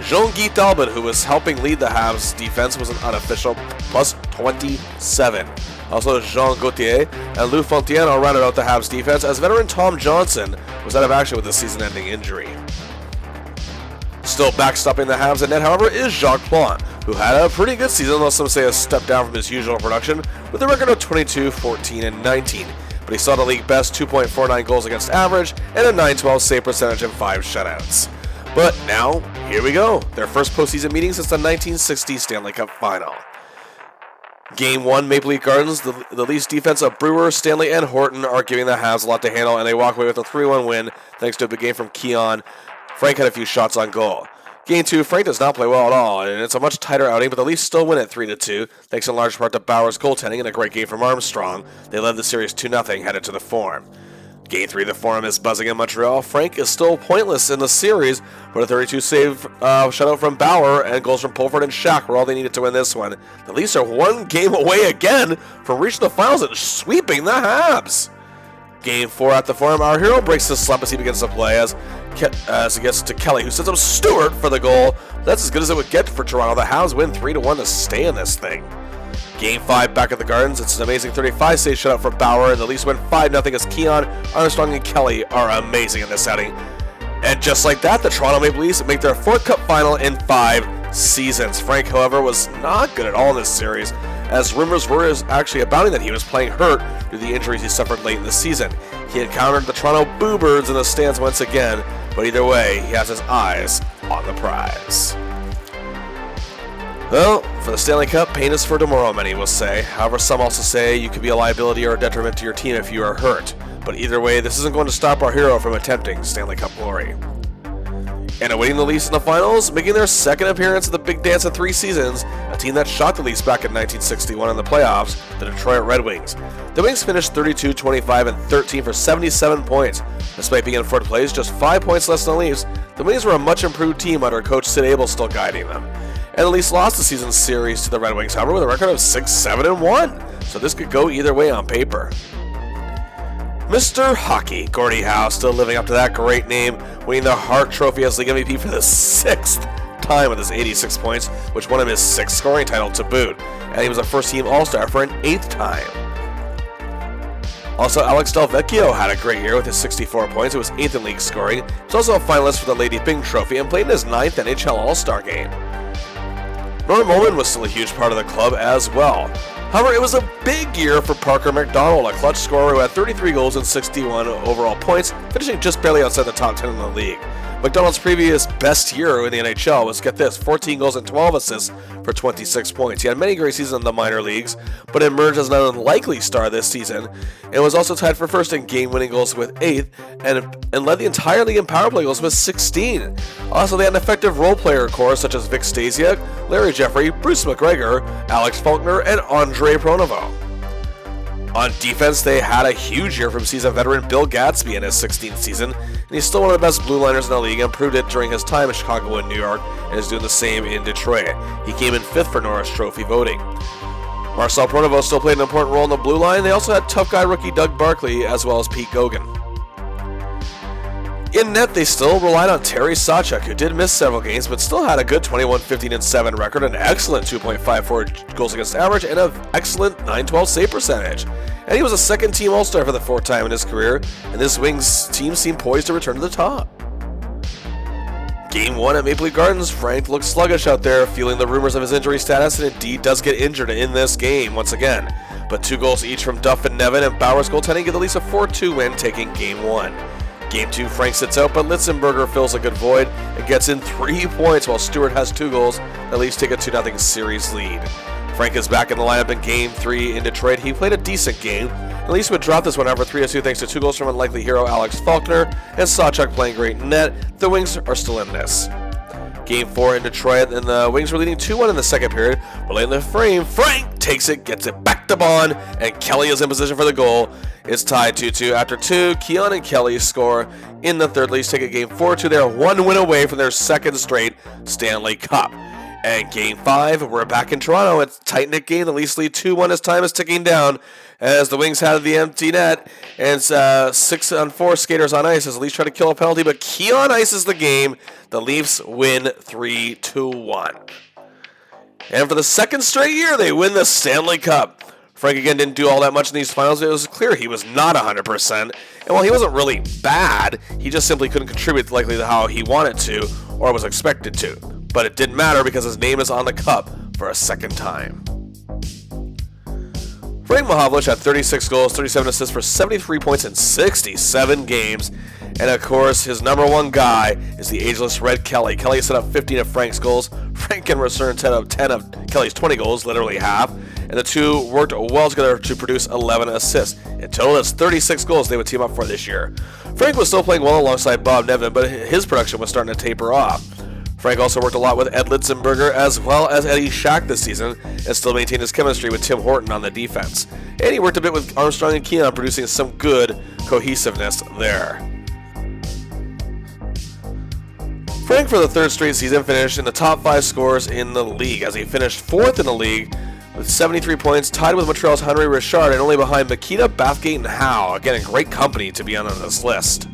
Jean-Guy Talbot, who was helping lead the Habs' defense, was an unofficial plus 27. Also, Jean Gauthier and Lou Fontaine rounded out the Habs' defense, as veteran Tom Johnson was out of action with a season-ending injury. Still backstopping the Habs at net, however, is Jacques Plante, who had a pretty good season, though some say a step down from his usual production, with a record of 22, 14, and 19. But he saw the league best 2.49 goals against average and a .912 save percentage and 5 shutouts. But now, here we go, their first postseason meeting since the 1960 Stanley Cup Final. Game 1, Maple Leaf Gardens, the Leafs defense of Brewer, Stanley, and Horton are giving the Habs a lot to handle, and they walk away with a 3-1 win thanks to a big game from Keon. Frank had a few shots on goal. Game 2, Frank does not play well at all, and it's a much tighter outing, but the Leafs still win it 3-2, thanks in large part to Bauer's goaltending and a great game from Armstrong. They led the series 2-0 headed to the Forum. Game 3, the Forum is buzzing in Montreal. Frank is still pointless in the series, but a 32-save shutout from Bauer and goals from Pulford and Shack were all they needed to win this one. The Leafs are 1 game away again from reaching the finals and sweeping the Habs. Game 4 at the Forum, our hero breaks his slump as he begins to play as he gets to Kelly, who sends up Stewart for the goal. That's as good as it would get for Toronto. The Habs win 3-1 to stay in this thing. Game 5 back at the Gardens. It's an amazing 35-save shutout for Bauer, and the Leafs win 5-0 as Keon, Armstrong, and Kelly are amazing in this outing. And just like that, the Toronto Maple Leafs make their 4th Cup final in 5 seasons. Frank, however, was not good at all in this series, as rumors were actually abounding that he was playing hurt due to the injuries he suffered late in the season. He encountered the Toronto Boo Birds in the stands once again, but either way, he has his eyes on the prize. Well, for the Stanley Cup, pain is for tomorrow, many will say. However, some also say you could be a liability or a detriment to your team if you are hurt. But either way, this isn't going to stop our hero from attempting Stanley Cup glory. And awaiting the Leafs in the finals, making their 2nd appearance at the Big Dance in 3 seasons, a team that shocked the Leafs back in 1961 in the playoffs, the Detroit Red Wings. The Wings finished 32, 25, and 13 for 77 points. Despite being in 4th place, just 5 points less than the Leafs, the Wings were a much improved team under coach Sid Abel still guiding them. And the Leafs lost the season series to the Red Wings, however, with a record of 6-7-1. So this could go either way on paper. Mr. Hockey, Gordie Howe, still living up to that great name, winning the Hart Trophy as League MVP for the 6th time with his 86 points, which won him his 6th scoring title to boot, and he was a first-team All-Star for an 8th time. Also, Alex Del Vecchio had a great year with his 64 points. It was 8th in league scoring. He was also a finalist for the Lady Byng Trophy and played in his 9th NHL All-Star game. Norm Moman was still a huge part of the club as well. However, it was a big year for Parker McDonald, a clutch scorer who had 33 goals and 61 overall points, finishing just barely outside the top 10 in the league. McDonald's previous best year in the NHL was, get this, 14 goals and 12 assists for 26 points. He had many great seasons in the minor leagues, but emerged as an unlikely star this season, and was also tied for first in game-winning goals with 8th, and led the entire league in power play goals with 16. Also, they had an effective role player core such as Vic Stasiak, Larry Jeffrey, Bruce McGregor, Alex Faulkner, and Andre Pronovo. On defense, they had a huge year from seasoned veteran Bill Gadsby in his 16th season, and he's still one of the best blue liners in the league and proved it during his time in Chicago and New York, and is doing the same in Detroit. He came in 5th for Norris Trophy voting. Marcel Pronovo still played an important role in the blue line. They also had tough guy rookie Doug Barkley as well as Pete Gogan. In net, they still relied on Terry Sawchuk, who did miss several games, but still had a good 21-15-7 record, an excellent 2.54 goals against average, and an excellent .912 save percentage. And he was a second-team All-Star for the 4th time in his career, and this Wings team seemed poised to return to the top. Game 1 at Maple Leaf Gardens, Frank looked sluggish out there, feeling the rumors of his injury status, and indeed does get injured in this game once again. But 2 goals each from Duff and Nevin, and Bauer's goaltending get at least a 4-2 win, taking Game 1. Game 2, Frank sits out, but Litzenberger fills a good void and gets in 3 points, while Stewart has 2 goals, at least take a 2-0 series lead. Frank is back in the lineup in Game 3 in Detroit. He played a decent game. At least would drop this one out for 3-2 thanks to 2 goals from unlikely hero Alex Faulkner, and Sawchuk playing great in net. The Wings are still in this. Game 4 in Detroit, and the Wings were leading 2-1 in the second period, but late in the frame, Frank takes it, gets it back to Bond, and Kelly is in position for the goal. It's tied 2-2 after 2. Keon and Kelly score in the third. Leafs take a Game 4-2. They're 1 win away from their 2nd straight Stanley Cup. And Game 5, we're back in Toronto. It's a tight-knit game. The Leafs lead 2-1 as time is ticking down, as the Wings had the empty net, and it's 6-on-4 skaters on ice as the Leafs try to kill a penalty, but Keon ices the game. The Leafs win 3-1. And for the 2nd straight year, they win the Stanley Cup. Frank again didn't do all that much in these finals. It was clear he was not 100%. And while he wasn't really bad, he just simply couldn't contribute likely to how he wanted to or was expected to. But it didn't matter because his name is on the cup for a 2nd time. Frank Mahovlich had 36 goals, 37 assists for 73 points in 67 games. And of course, his number 1 guy is the ageless Red Kelly. Kelly set up 15 of Frank's goals. Frank in return 10 of Kelly's 20 goals, literally half. And the two worked well together to produce 11 assists. In total, that's 36 goals they would team up for this year. Frank was still playing well alongside Bob Nevin, but his production was starting to taper off. Frank also worked a lot with Ed Litzenberger as well as Eddie Shack this season, and still maintained his chemistry with Tim Horton on the defense. And he worked a bit with Armstrong and Keon, producing some good cohesiveness there. Frank, for the 3rd straight season, finished in the top 5 scorers in the league, as he finished 4th in the league with 73 points, tied with Montreal's Henry Richard, and only behind Makita, Bathgate, and Howe. Again, a great company to be on this list.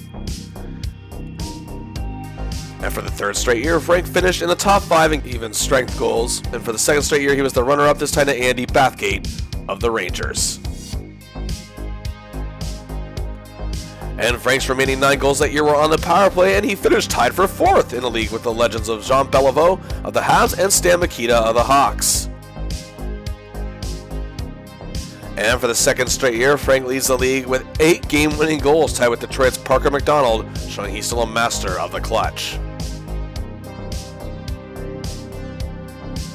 And for the 3rd straight year, Frank finished in the top 5 in even strength goals, and for the 2nd straight year, he was the runner-up, this time to Andy Bathgate of the Rangers. And Frank's remaining 9 goals that year were on the power play, and he finished tied for 4th in the league with the legends of Jean Beliveau of the Habs and Stan Mikita of the Hawks. And for the 2nd straight year, Frank leads the league with 8 game-winning goals, tied with Detroit's Parker McDonald, showing he's still a master of the clutch.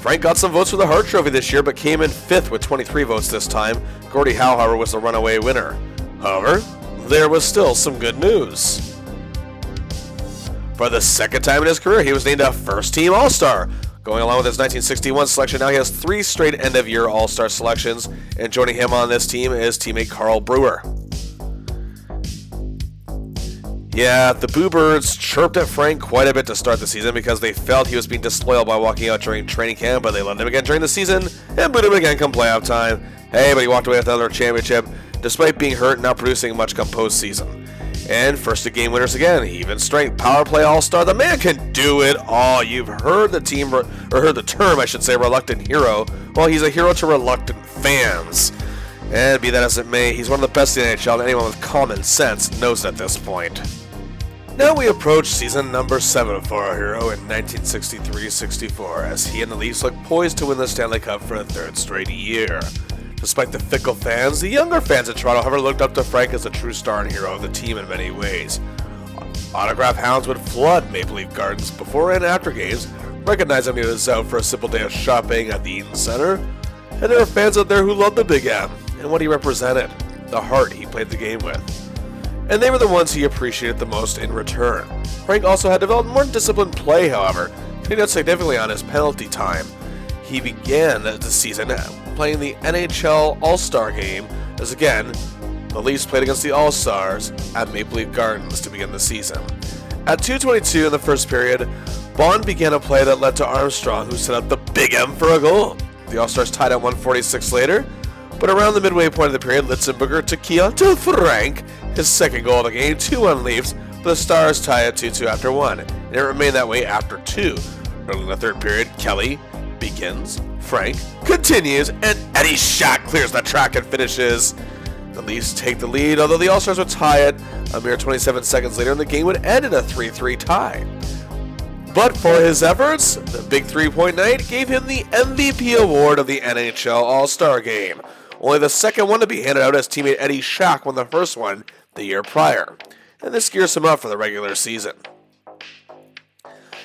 Frank got some votes for the Hart Trophy this year, but came in 5th with 23 votes this time. Gordie Howe, however, was the runaway winner. However, there was still some good news. For the 2nd time in his career, he was named a first-team All-Star. Going along with his 1961 selection, now he has 3 straight end-of-year All-Star selections, and joining him on this team is teammate Carl Brewer. Yeah, the Boo Birds chirped at Frank quite a bit to start the season because they felt he was being disloyal by walking out during training camp, but they loved him again during the season and booed him again come playoff time. Hey, but he walked away with another championship despite being hurt and not producing much come postseason. And first to game winners again, even strength, power play all-star. The man can do it all. You've heard the term, I should say, reluctant hero. Well, he's a hero to reluctant fans. And be that as it may, he's one of the best in the NHL, and anyone with common sense knows at this point. Now we approach season number 7 for our hero in 1963-64, as he and the Leafs look poised to win the Stanley Cup for a third straight year. Despite the fickle fans, the younger fans in Toronto, however, looked up to Frank as a true star and hero of the team in many ways. Autograph hounds would flood Maple Leaf Gardens before and after games, recognizing him when he was out for a simple day of shopping at the Eaton Center. And there are fans out there who love the Big M and what he represented, the heart he played the game with. And they were the ones he appreciated the most in return. Frank also had developed more disciplined play, however, cutting out significantly on his penalty time. He began the season playing the NHL All-Star game, as again, the Leafs played against the All-Stars at Maple Leaf Gardens to begin the season. At 2:22 in the first period, Bond began a play that led to Armstrong, who set up the Big M for a goal. The All-Stars tied at 1:46 later, but around the midway point of the period, Litzenberger took Kia to Frank, his second goal of the game, 2-1 Leafs, but the Stars tie at 2-2 after 1, and it remained that way after 2. Early in the third period, Kelly begins, Frank continues, and Eddie Shack clears the track and finishes. The Leafs take the lead, although the All-Stars would tie it a mere 27 seconds later, and the game would end in a 3-3 tie. But for his efforts, the big 3-point night gave him the MVP award of the NHL All-Star Game, only the second one to be handed out, as teammate Eddie Shack won the first one the year prior, and this gears him up for the regular season.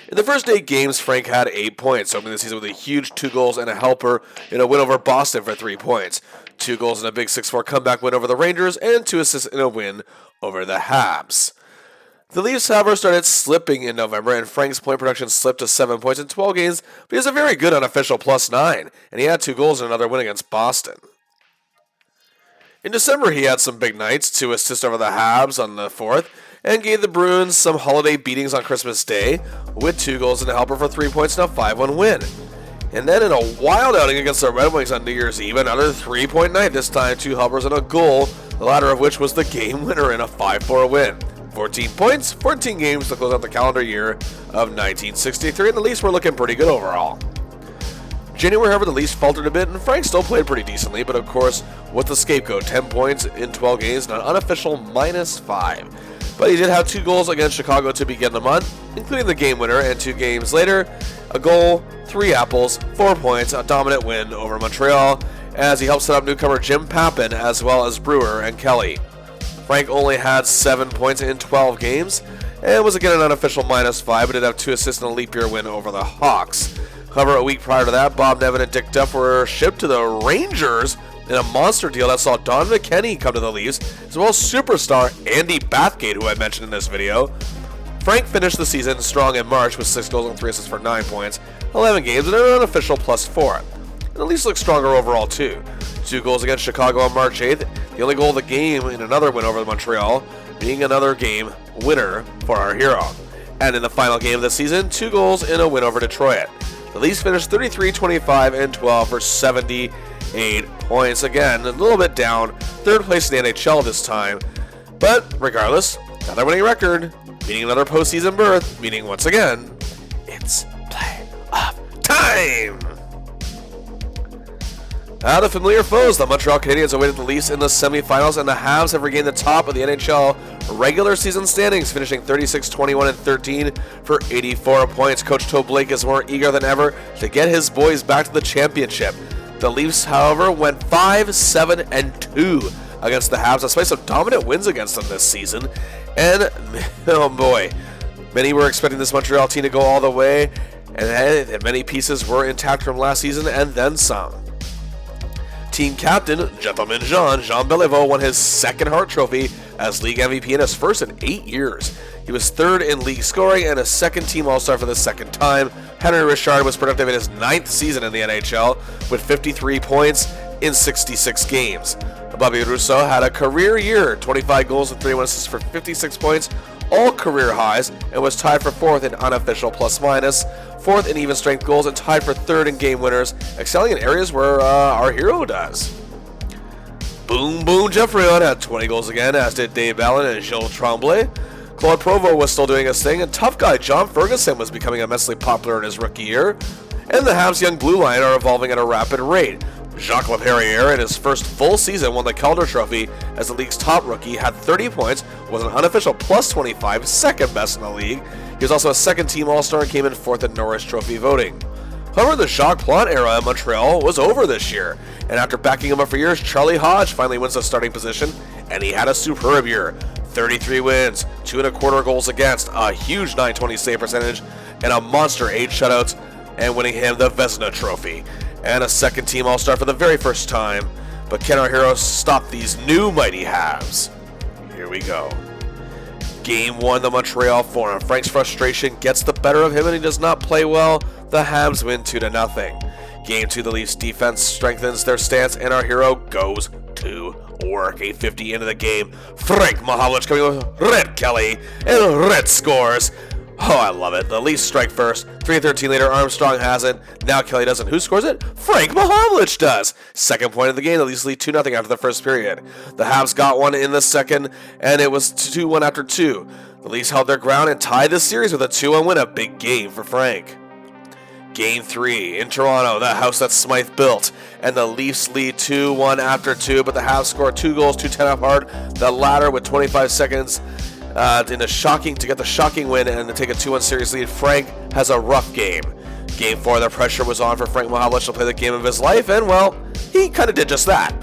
In the first 8 games, Frank had 8 points, opening the season with a huge 2 goals and a helper in a win over Boston for 3 points, 2 goals in a big 6-4 comeback win over the Rangers, and 2 assists in a win over the Habs. The Leafs, however, started slipping in November, and Frank's point production slipped to 7 points in 12 games, but he has a very good unofficial +9, and he had 2 goals in another win against Boston. In December, he had some big nights, 2 assists over the Habs on the 4th, and gave the Bruins some holiday beatings on Christmas Day, with 2 goals and a helper for 3 points and a 5-1 win. And then in a wild outing against the Red Wings on New Year's Eve, another 3-point night, this time 2 helpers and a goal, the latter of which was the game winner in a 5-4 win. 14 points, 14 games to close out the calendar year of 1963, and the Leafs were looking pretty good overall. January, however, the Leafs faltered a bit, and Frank still played pretty decently, but of course, with the scapegoat, 10 points in 12 games and an unofficial -5. But he did have 2 goals against Chicago to begin the month, including the game winner, and 2 games later, a goal, 3 apples, 4 points, a dominant win over Montreal, as he helped set up newcomer Jim Pappen, as well as Brewer and Kelly. Frank only had 7 points in 12 games, and was again an unofficial -5, but did have 2 assists in a leap year win over the Hawks. However, a week prior to that, Bob Nevin and Dick Duff were shipped to the Rangers in a monster deal that saw Don McKenney come to the Leafs, as well as superstar Andy Bathgate, who I mentioned in this video. Frank finished the season strong in March with 6 goals and 3 assists for 9 points, 11 games, and an unofficial +4. And the Leafs looked stronger overall, too. 2 goals against Chicago on March 8th, the only goal of the game in another win over Montreal, being another game winner for our hero. And in the final game of the season, 2 goals in a win over Detroit. The Leafs finished 33, 25, and 12 for 78 points. Again, a little bit down, 3rd place in the NHL this time. But regardless, another winning record, meaning another postseason berth, meaning once again, it's playoff time! The familiar foes, the Montreal Canadiens awaited the Leafs in the semifinals, and the Habs have regained the top of the NHL regular season standings, finishing 36, 21, and 13 for 84 points. Coach Toe Blake is more eager than ever to get his boys back to the championship. The Leafs, however, went 5, 7, and 2 against the Habs, despite some dominant wins against them this season. And, oh boy, many were expecting this Montreal team to go all the way, and many pieces were intact from last season, and then some. Team captain, Gentleman Jean Beliveau, won his 2nd Hart Trophy as league MVP and his first in 8 years. He was 3rd in league scoring and a 2nd team All-Star for the 2nd time. Henry Richard was productive in his 9th season in the NHL with 53 points in 66 games. Bobby Rousseau had a career year, 25 goals and 31 assists for 56 points, all career highs, and was tied for 4th in unofficial +/-, 4th in even strength goals, and tied for 3rd in game winners, excelling in areas where our hero does. Boom Boom Jeffrion had 20 goals again, as did Dave Allen and Gilles Tremblay. Claude Provo was still doing his thing, and tough guy John Ferguson was becoming immensely popular in his rookie year. And the Habs' young blue line are evolving at a rapid rate. Jacques Laperriere, in his first full season, won the Calder Trophy as the league's top rookie, had 30 points, was an unofficial plus 25, second best in the league. He was also a second-team All-Star and came in fourth in Norris Trophy voting. However, the Jacques Plante era in Montreal was over this year, and after backing him up for years, Charlie Hodge finally wins the starting position, and he had a superb year. 33 wins, 2.25 goals against, a huge .920 save percentage, and a monster 8 shutouts, and winning him the Vezina Trophy. And a second-team All-Star for the very first time. But can our hero stop these new mighty Habs? Here we go. Game 1, the Montreal Forum. Frank's frustration gets the better of him and he does not play well. The Habs win 2-0. Game 2, the Leafs defense strengthens their stance and our hero goes to work. 8:50 into the game. Frank Mahovlich coming with Red Kelly and Red scores. Oh, I love it. The Leafs strike first. 3:13 later, Armstrong has it. Now Kelly doesn't. Who scores it? Frank Mahovlich does. Second point of the game. The Leafs lead 2-0 after the first period. The Habs got one in the second, and it was 2-1 after 2. The Leafs held their ground and tied the series with a 2-1 win. A big game for Frank. Game 3 in Toronto, the house that Smythe built, and the Leafs lead 2-1 after 2, but the Habs score 2 goals, 2:10 apart. The latter with 25 seconds to get the shocking win and to take a 2-1 series lead. Frank has a rough game. Game 4, the pressure was on for Frank Mahovlich to play the game of his life, and well, he kind of did just that.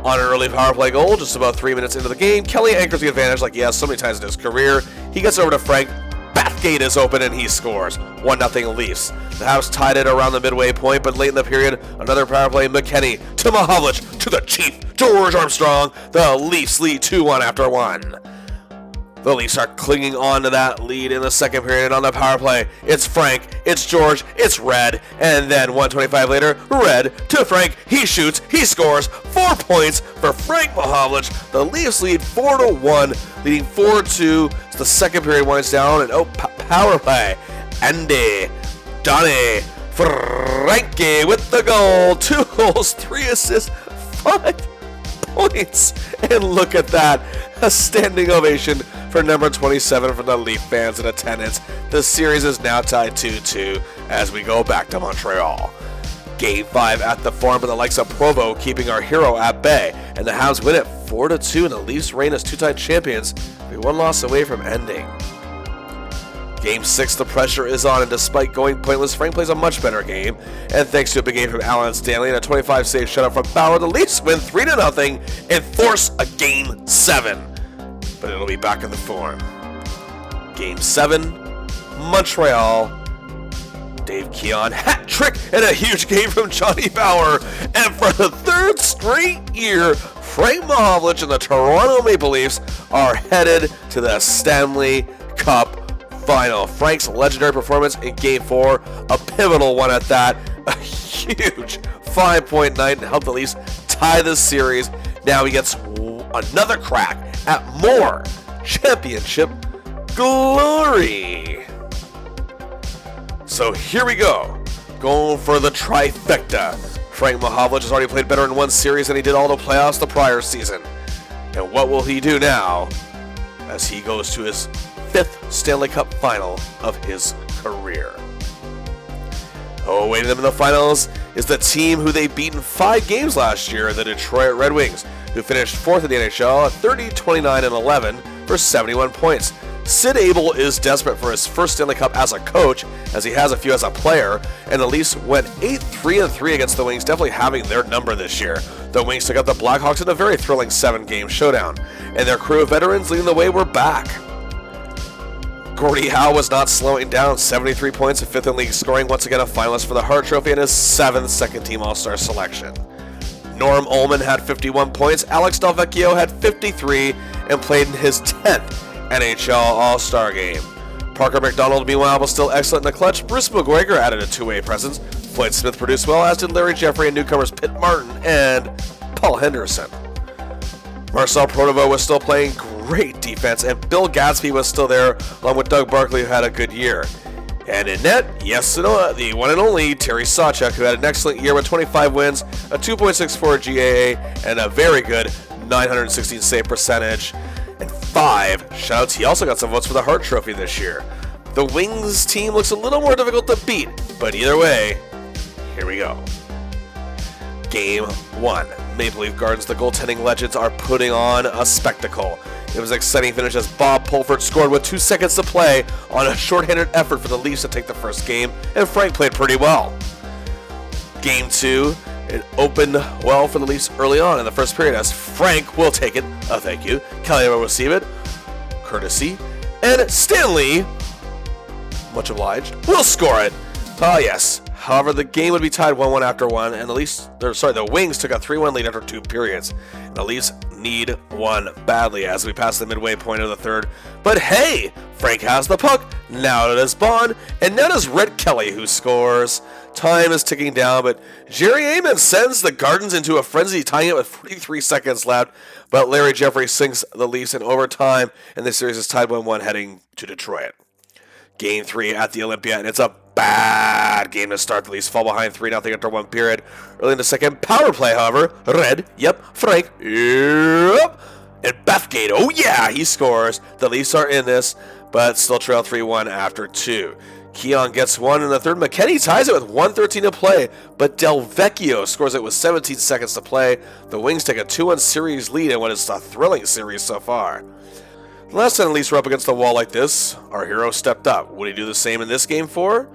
On an early power play goal, just about 3 minutes into the game, Kelly anchors the advantage like he has so many times in his career. He gets over to Frank, Bathgate is open, and he scores. 1-0 Leafs. The Habs tied it around the midway point, but late in the period, another power play, McKenny to Mahovlich to the Chief, George Armstrong. The Leafs lead 2-1 after 1. The Leafs are clinging on to that lead in the second period on the power play. It's Frank, it's George, it's Red, and then 1:25 later, Red to Frank. He shoots, he scores. 4 points for Frank Mahovlich. The Leafs lead 4-1, leading 4-2 as the second period winds down. And power play. Andy, Donnie, Frankie with the goal. 2 goals, 3 assists, 5 points. And look at that, a standing ovation for number 27 from the Leaf fans in attendance. The series is now tied 2-2 as we go back to Montreal. Game 5 at the Forum, but the likes of Provo keeping our hero at bay, and the Habs win it 4-2, and the Leafs reign as 2-time champions, be 1 loss away from ending. Game 6, the pressure is on, and despite going pointless, Frank plays a much better game, and thanks to a big game from Alan Stanley and a 25-save shutout from Bauer, the Leafs win 3-0 and force a Game 7. But it'll be back in the Forum. Game 7, Montreal. Dave Keon, hat trick, and a huge game from Johnny Bauer. And for the 3rd straight year, Frank Mahovlich and the Toronto Maple Leafs are headed to the Stanley Cup Final. Frank's legendary performance in Game 4, a pivotal one at that, a huge 5-point night, and helped the Leafs tie the series. Now he gets another crack at more championship glory. So here we go, going for the trifecta. Frank Mahovlich has already played better in 1 series than he did all the playoffs the prior season. And what will he do now as he goes to his 5th Stanley Cup final of his career? Oh, waiting them in the finals is the team who they beat in 5 games last year, the Detroit Red Wings, who finished 4th in the NHL at 30-29-11 for 71 points. Sid Abel is desperate for his first Stanley Cup as a coach, as he has a few as a player, and the Leafs went 8-3-3 against the Wings, definitely having their number this year. The Wings took out the Blackhawks in a very thrilling 7-game showdown, and their crew of veterans leading the way were back. Gordie Howe was not slowing down, 73 points and 5th in league scoring, once again a finalist for the Hart Trophy and his 7th second-team All-Star selection. Norm Ullman had 51 points, Alex Delvecchio had 53, and played in his 10th NHL All-Star game. Parker McDonald, meanwhile, was still excellent in the clutch. Bruce McGregor added a 2-way presence. Floyd Smith produced well, as did Larry Jeffrey and newcomers Pitt Martin and Paul Henderson. Marcel Protovo was still playing great defense, and Bill Gadsby was still there, along with Doug Barkley, who had a good year. And in net, yes, the one and only Terry Sawchuk, who had an excellent year with 25 wins, a 2.64 GAA, and a very good 916 save percentage, and 5 shouts. He also got some votes for the Hart Trophy this year. The Wings team looks a little more difficult to beat, but either way, here we go. Game 1. Maple Leaf Gardens, the goaltending legends are putting on a spectacle. It was an exciting finish as Bob Pulford scored with 2 seconds to play on a shorthanded effort for the Leafs to take the first game, and Frank played pretty well. Game 2, it opened well for the Leafs early on in the first period as Frank will take it, thank you, Kelly will receive it, courtesy, and Stanley, much obliged, will score it. Yes. However, the game would be tied 1-1 after 1, and the Wings took a 3-1 lead after 2 periods. And the Leafs need one badly as we pass the midway point of the third. But hey, Frank has the puck, now it is Bond, and now it is Red Kelly who scores. Time is ticking down, but Jerry Amon sends the Gardens into a frenzy, tying it with 43 seconds left. But Larry Jeffrey sinks the Leafs in overtime, and the series is tied 1-1 heading to Detroit. Game 3 at the Olympia, and it's a bad game to start. The Leafs fall behind 3-0 after 1 period. Early in the second power play, however, Frank, and Bethgate, oh yeah, he scores. The Leafs are in this, but still trail 3-1 after 2. Keon gets 1 in the third. McKenny ties it with 1:13 to play, but Del Vecchio scores it with 17 seconds to play. The Wings take a 2-1 series lead in what is a thrilling series so far. The last time the Leafs were up against the wall like this, our hero stepped up. Would he do the same in this game 4?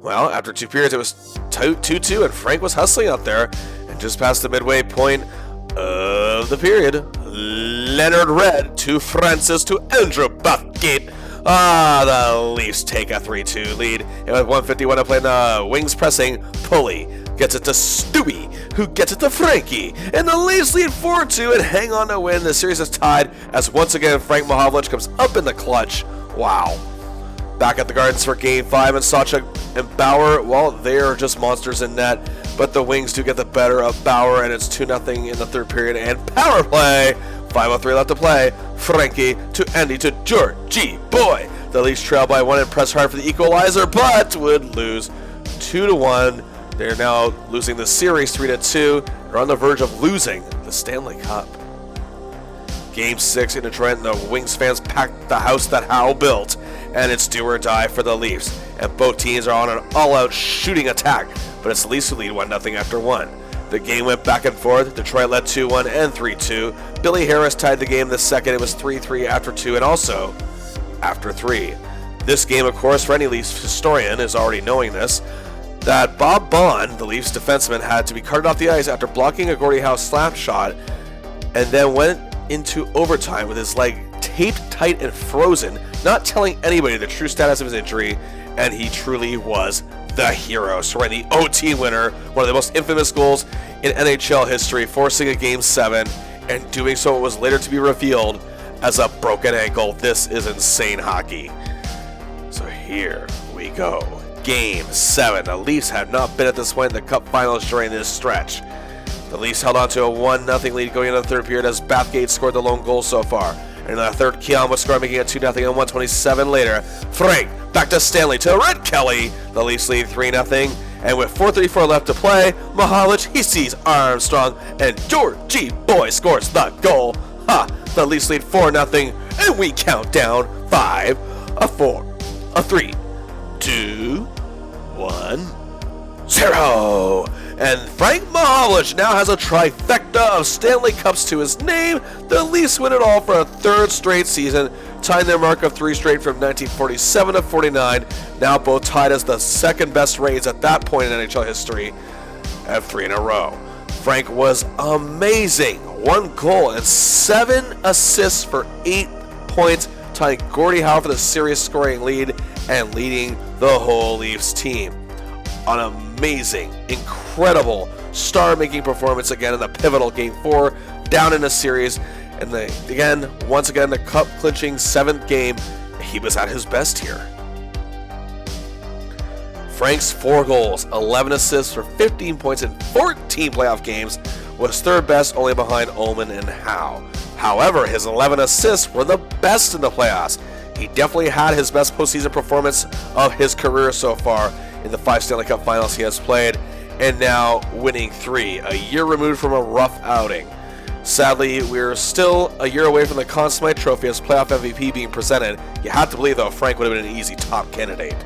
Well, after 2 periods, it was 2-2, and Frank was hustling out there. And just past the midway point of the period, Leonard Red to Francis to Andrew Bethgate. The Leafs take a 3-2 lead. And with 1:51 to play, the Wings pressing, Pulley gets it to Stewie, who gets it to Frankie. And the Leafs lead 4-2 and hang on to win. The series is tied as once again Frank Mahovlich comes up in the clutch. Wow. Back at the Gardens for Game 5, and Sawchuk and Bauer, well, they are just monsters in net. But the Wings do get the better of Bauer, and it's 2-0 in the third period. And power play, 5:03 left to play. Frankie to Andy to Georgie Boy. The Leafs trail by 1 and press hard for the equalizer, but would lose 2-1. They're now losing the series 3-2. They're on the verge of losing the Stanley Cup. Game 6 in Detroit, and the Wings fans packed the house that Howe built, and it's do or die for the Leafs. And both teams are on an all-out shooting attack, but it's the Leafs who lead 1-0 after 1. The game went back and forth. Detroit led 2-1 and 3-2. Billy Harris tied the game in the second. It was 3-3 after 2 and also after 3. This game, of course, for any Leafs historian is already knowing this, that Bob Bond, the Leafs defenseman, had to be carted off the ice after blocking a Gordie Howe slap shot and then went into overtime with his leg taped tight and frozen, not telling anybody the true status of his injury, and he truly was the hero, scoring the OT winner, one of the most infamous goals in NHL history, forcing a Game 7, and doing so what was later to be revealed as a broken ankle. This is insane hockey. So here we go. Game 7. The Leafs have not been at this point in the Cup Finals during this stretch. The Leafs held on to a 1-0 lead going into the third period as Bathgate scored the lone goal so far. And in the third, Keon would score, making it 2-0 and 1:27 later. Frank back to Stanley to Red Kelly. The Leafs lead 3-0. And with 4:34 left to play, Mahovlich, he sees Armstrong, and Georgie Boy scores the goal. The Leafs lead 4-0, and we count down 5, 4, 3, 2, 1, 0. And Frank Mahovlich now has a trifecta of Stanley Cups to his name. The Leafs win it all for a third straight season, tying their mark of 3 straight from 1947 to 49. Now both tied as the second best reigns at that point in NHL history at 3 in a row. Frank was amazing. 1 goal and 7 assists for 8 points, tying Gordie Howe for the series scoring lead and leading the whole Leafs team. An amazing, incredible, star-making performance again in the pivotal Game 4, down in a series, and once again, the cup-clinching 7th game, he was at his best here. Frank's 4 goals, 11 assists for 15 points in 14 playoff games, was third best, only behind Ullman and Howe. However, his 11 assists were the best in the playoffs. He definitely had his best postseason performance of his career so far in the 5 Stanley Cup Finals he has played, and now winning 3, a year removed from a rough outing. Sadly, we're still a year away from the Conn Smythe Trophy as playoff MVP being presented. You have to believe, though, Frank would have been an easy top candidate.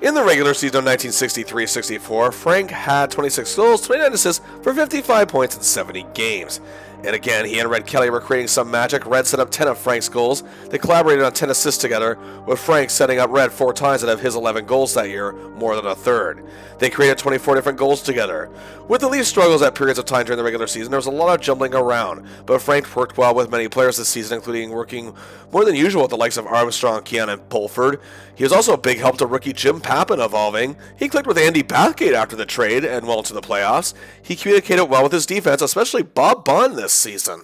In the regular season of 1963-64, Frank had 26 goals, 29 assists for 55 points in 70 games. And again, he and Red Kelly were creating some magic. Red set up 10 of Frank's goals. They collaborated on 10 assists together, with Frank setting up Red 4 times out of his 11 goals that year, more than a third. They created 24 different goals together. With the Leafs' struggles at periods of time during the regular season, there was a lot of jumbling around, but Frank worked well with many players this season, including working more than usual with the likes of Armstrong, Keon, and Pulford. He was also a big help to rookie Jim Pappen evolving. He clicked with Andy Bathgate after the trade and well into the playoffs. He communicated well with his defense, especially Bob Bond this season.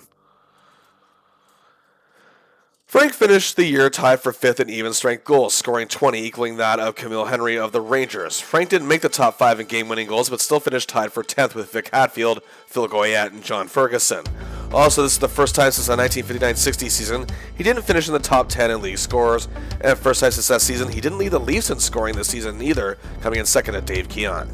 Frank finished the year tied for 5th in even-strength goals, scoring 20, equaling that of Camille Henry of the Rangers. Frank didn't make the top 5 in game-winning goals, but still finished tied for 10th with Vic Hadfield, Phil Goyette, and John Ferguson. Also, this is the first time since the 1959-60 season he didn't finish in the top 10 in league scorers, and first time since that season he didn't lead the Leafs in scoring this season either, coming in second to Dave Keon.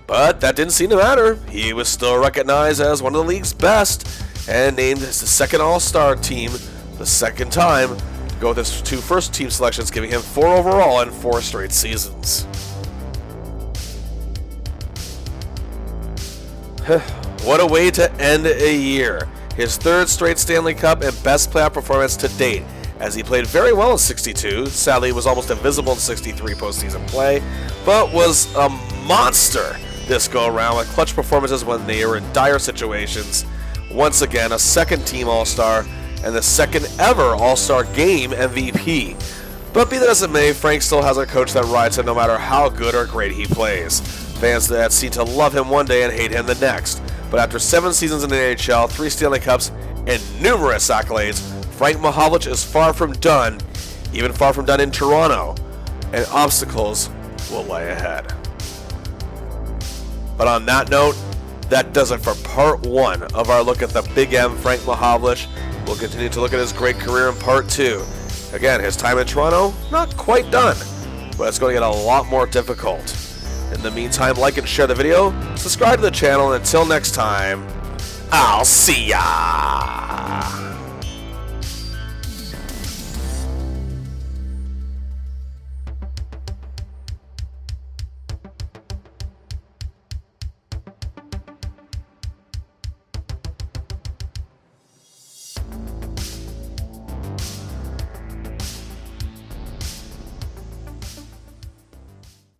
But that didn't seem to matter. He was still recognized as one of the league's best, and named as the second All-Star team the second time to go with his 2 first team selections, giving him 4 overall in 4 straight seasons. What a way to end a year. His 3rd straight Stanley Cup and best playoff performance to date, as he played very well in 62, sadly was almost invisible in 63 postseason play, but was a monster this go-around with clutch performances when they were in dire situations. Once again, a second-team All-Star and the second ever All-Star Game MVP. But be that as it may, Frank still has a coach that rides him no matter how good or great he plays. Fans that seem to love him one day and hate him the next. But after 7 seasons in the NHL, 3 Stanley Cups, and numerous accolades, Frank Mahovlich is far from done, even far from done in Toronto, and obstacles will lie ahead. But on that note, that does it for part 1 of our look at the Big M, Frank Mahovlich. We'll continue to look at his great career in part 2. Again, his time in Toronto, not quite done, but it's going to get a lot more difficult. In the meantime, like and share the video, subscribe to the channel, and until next time, I'll see ya!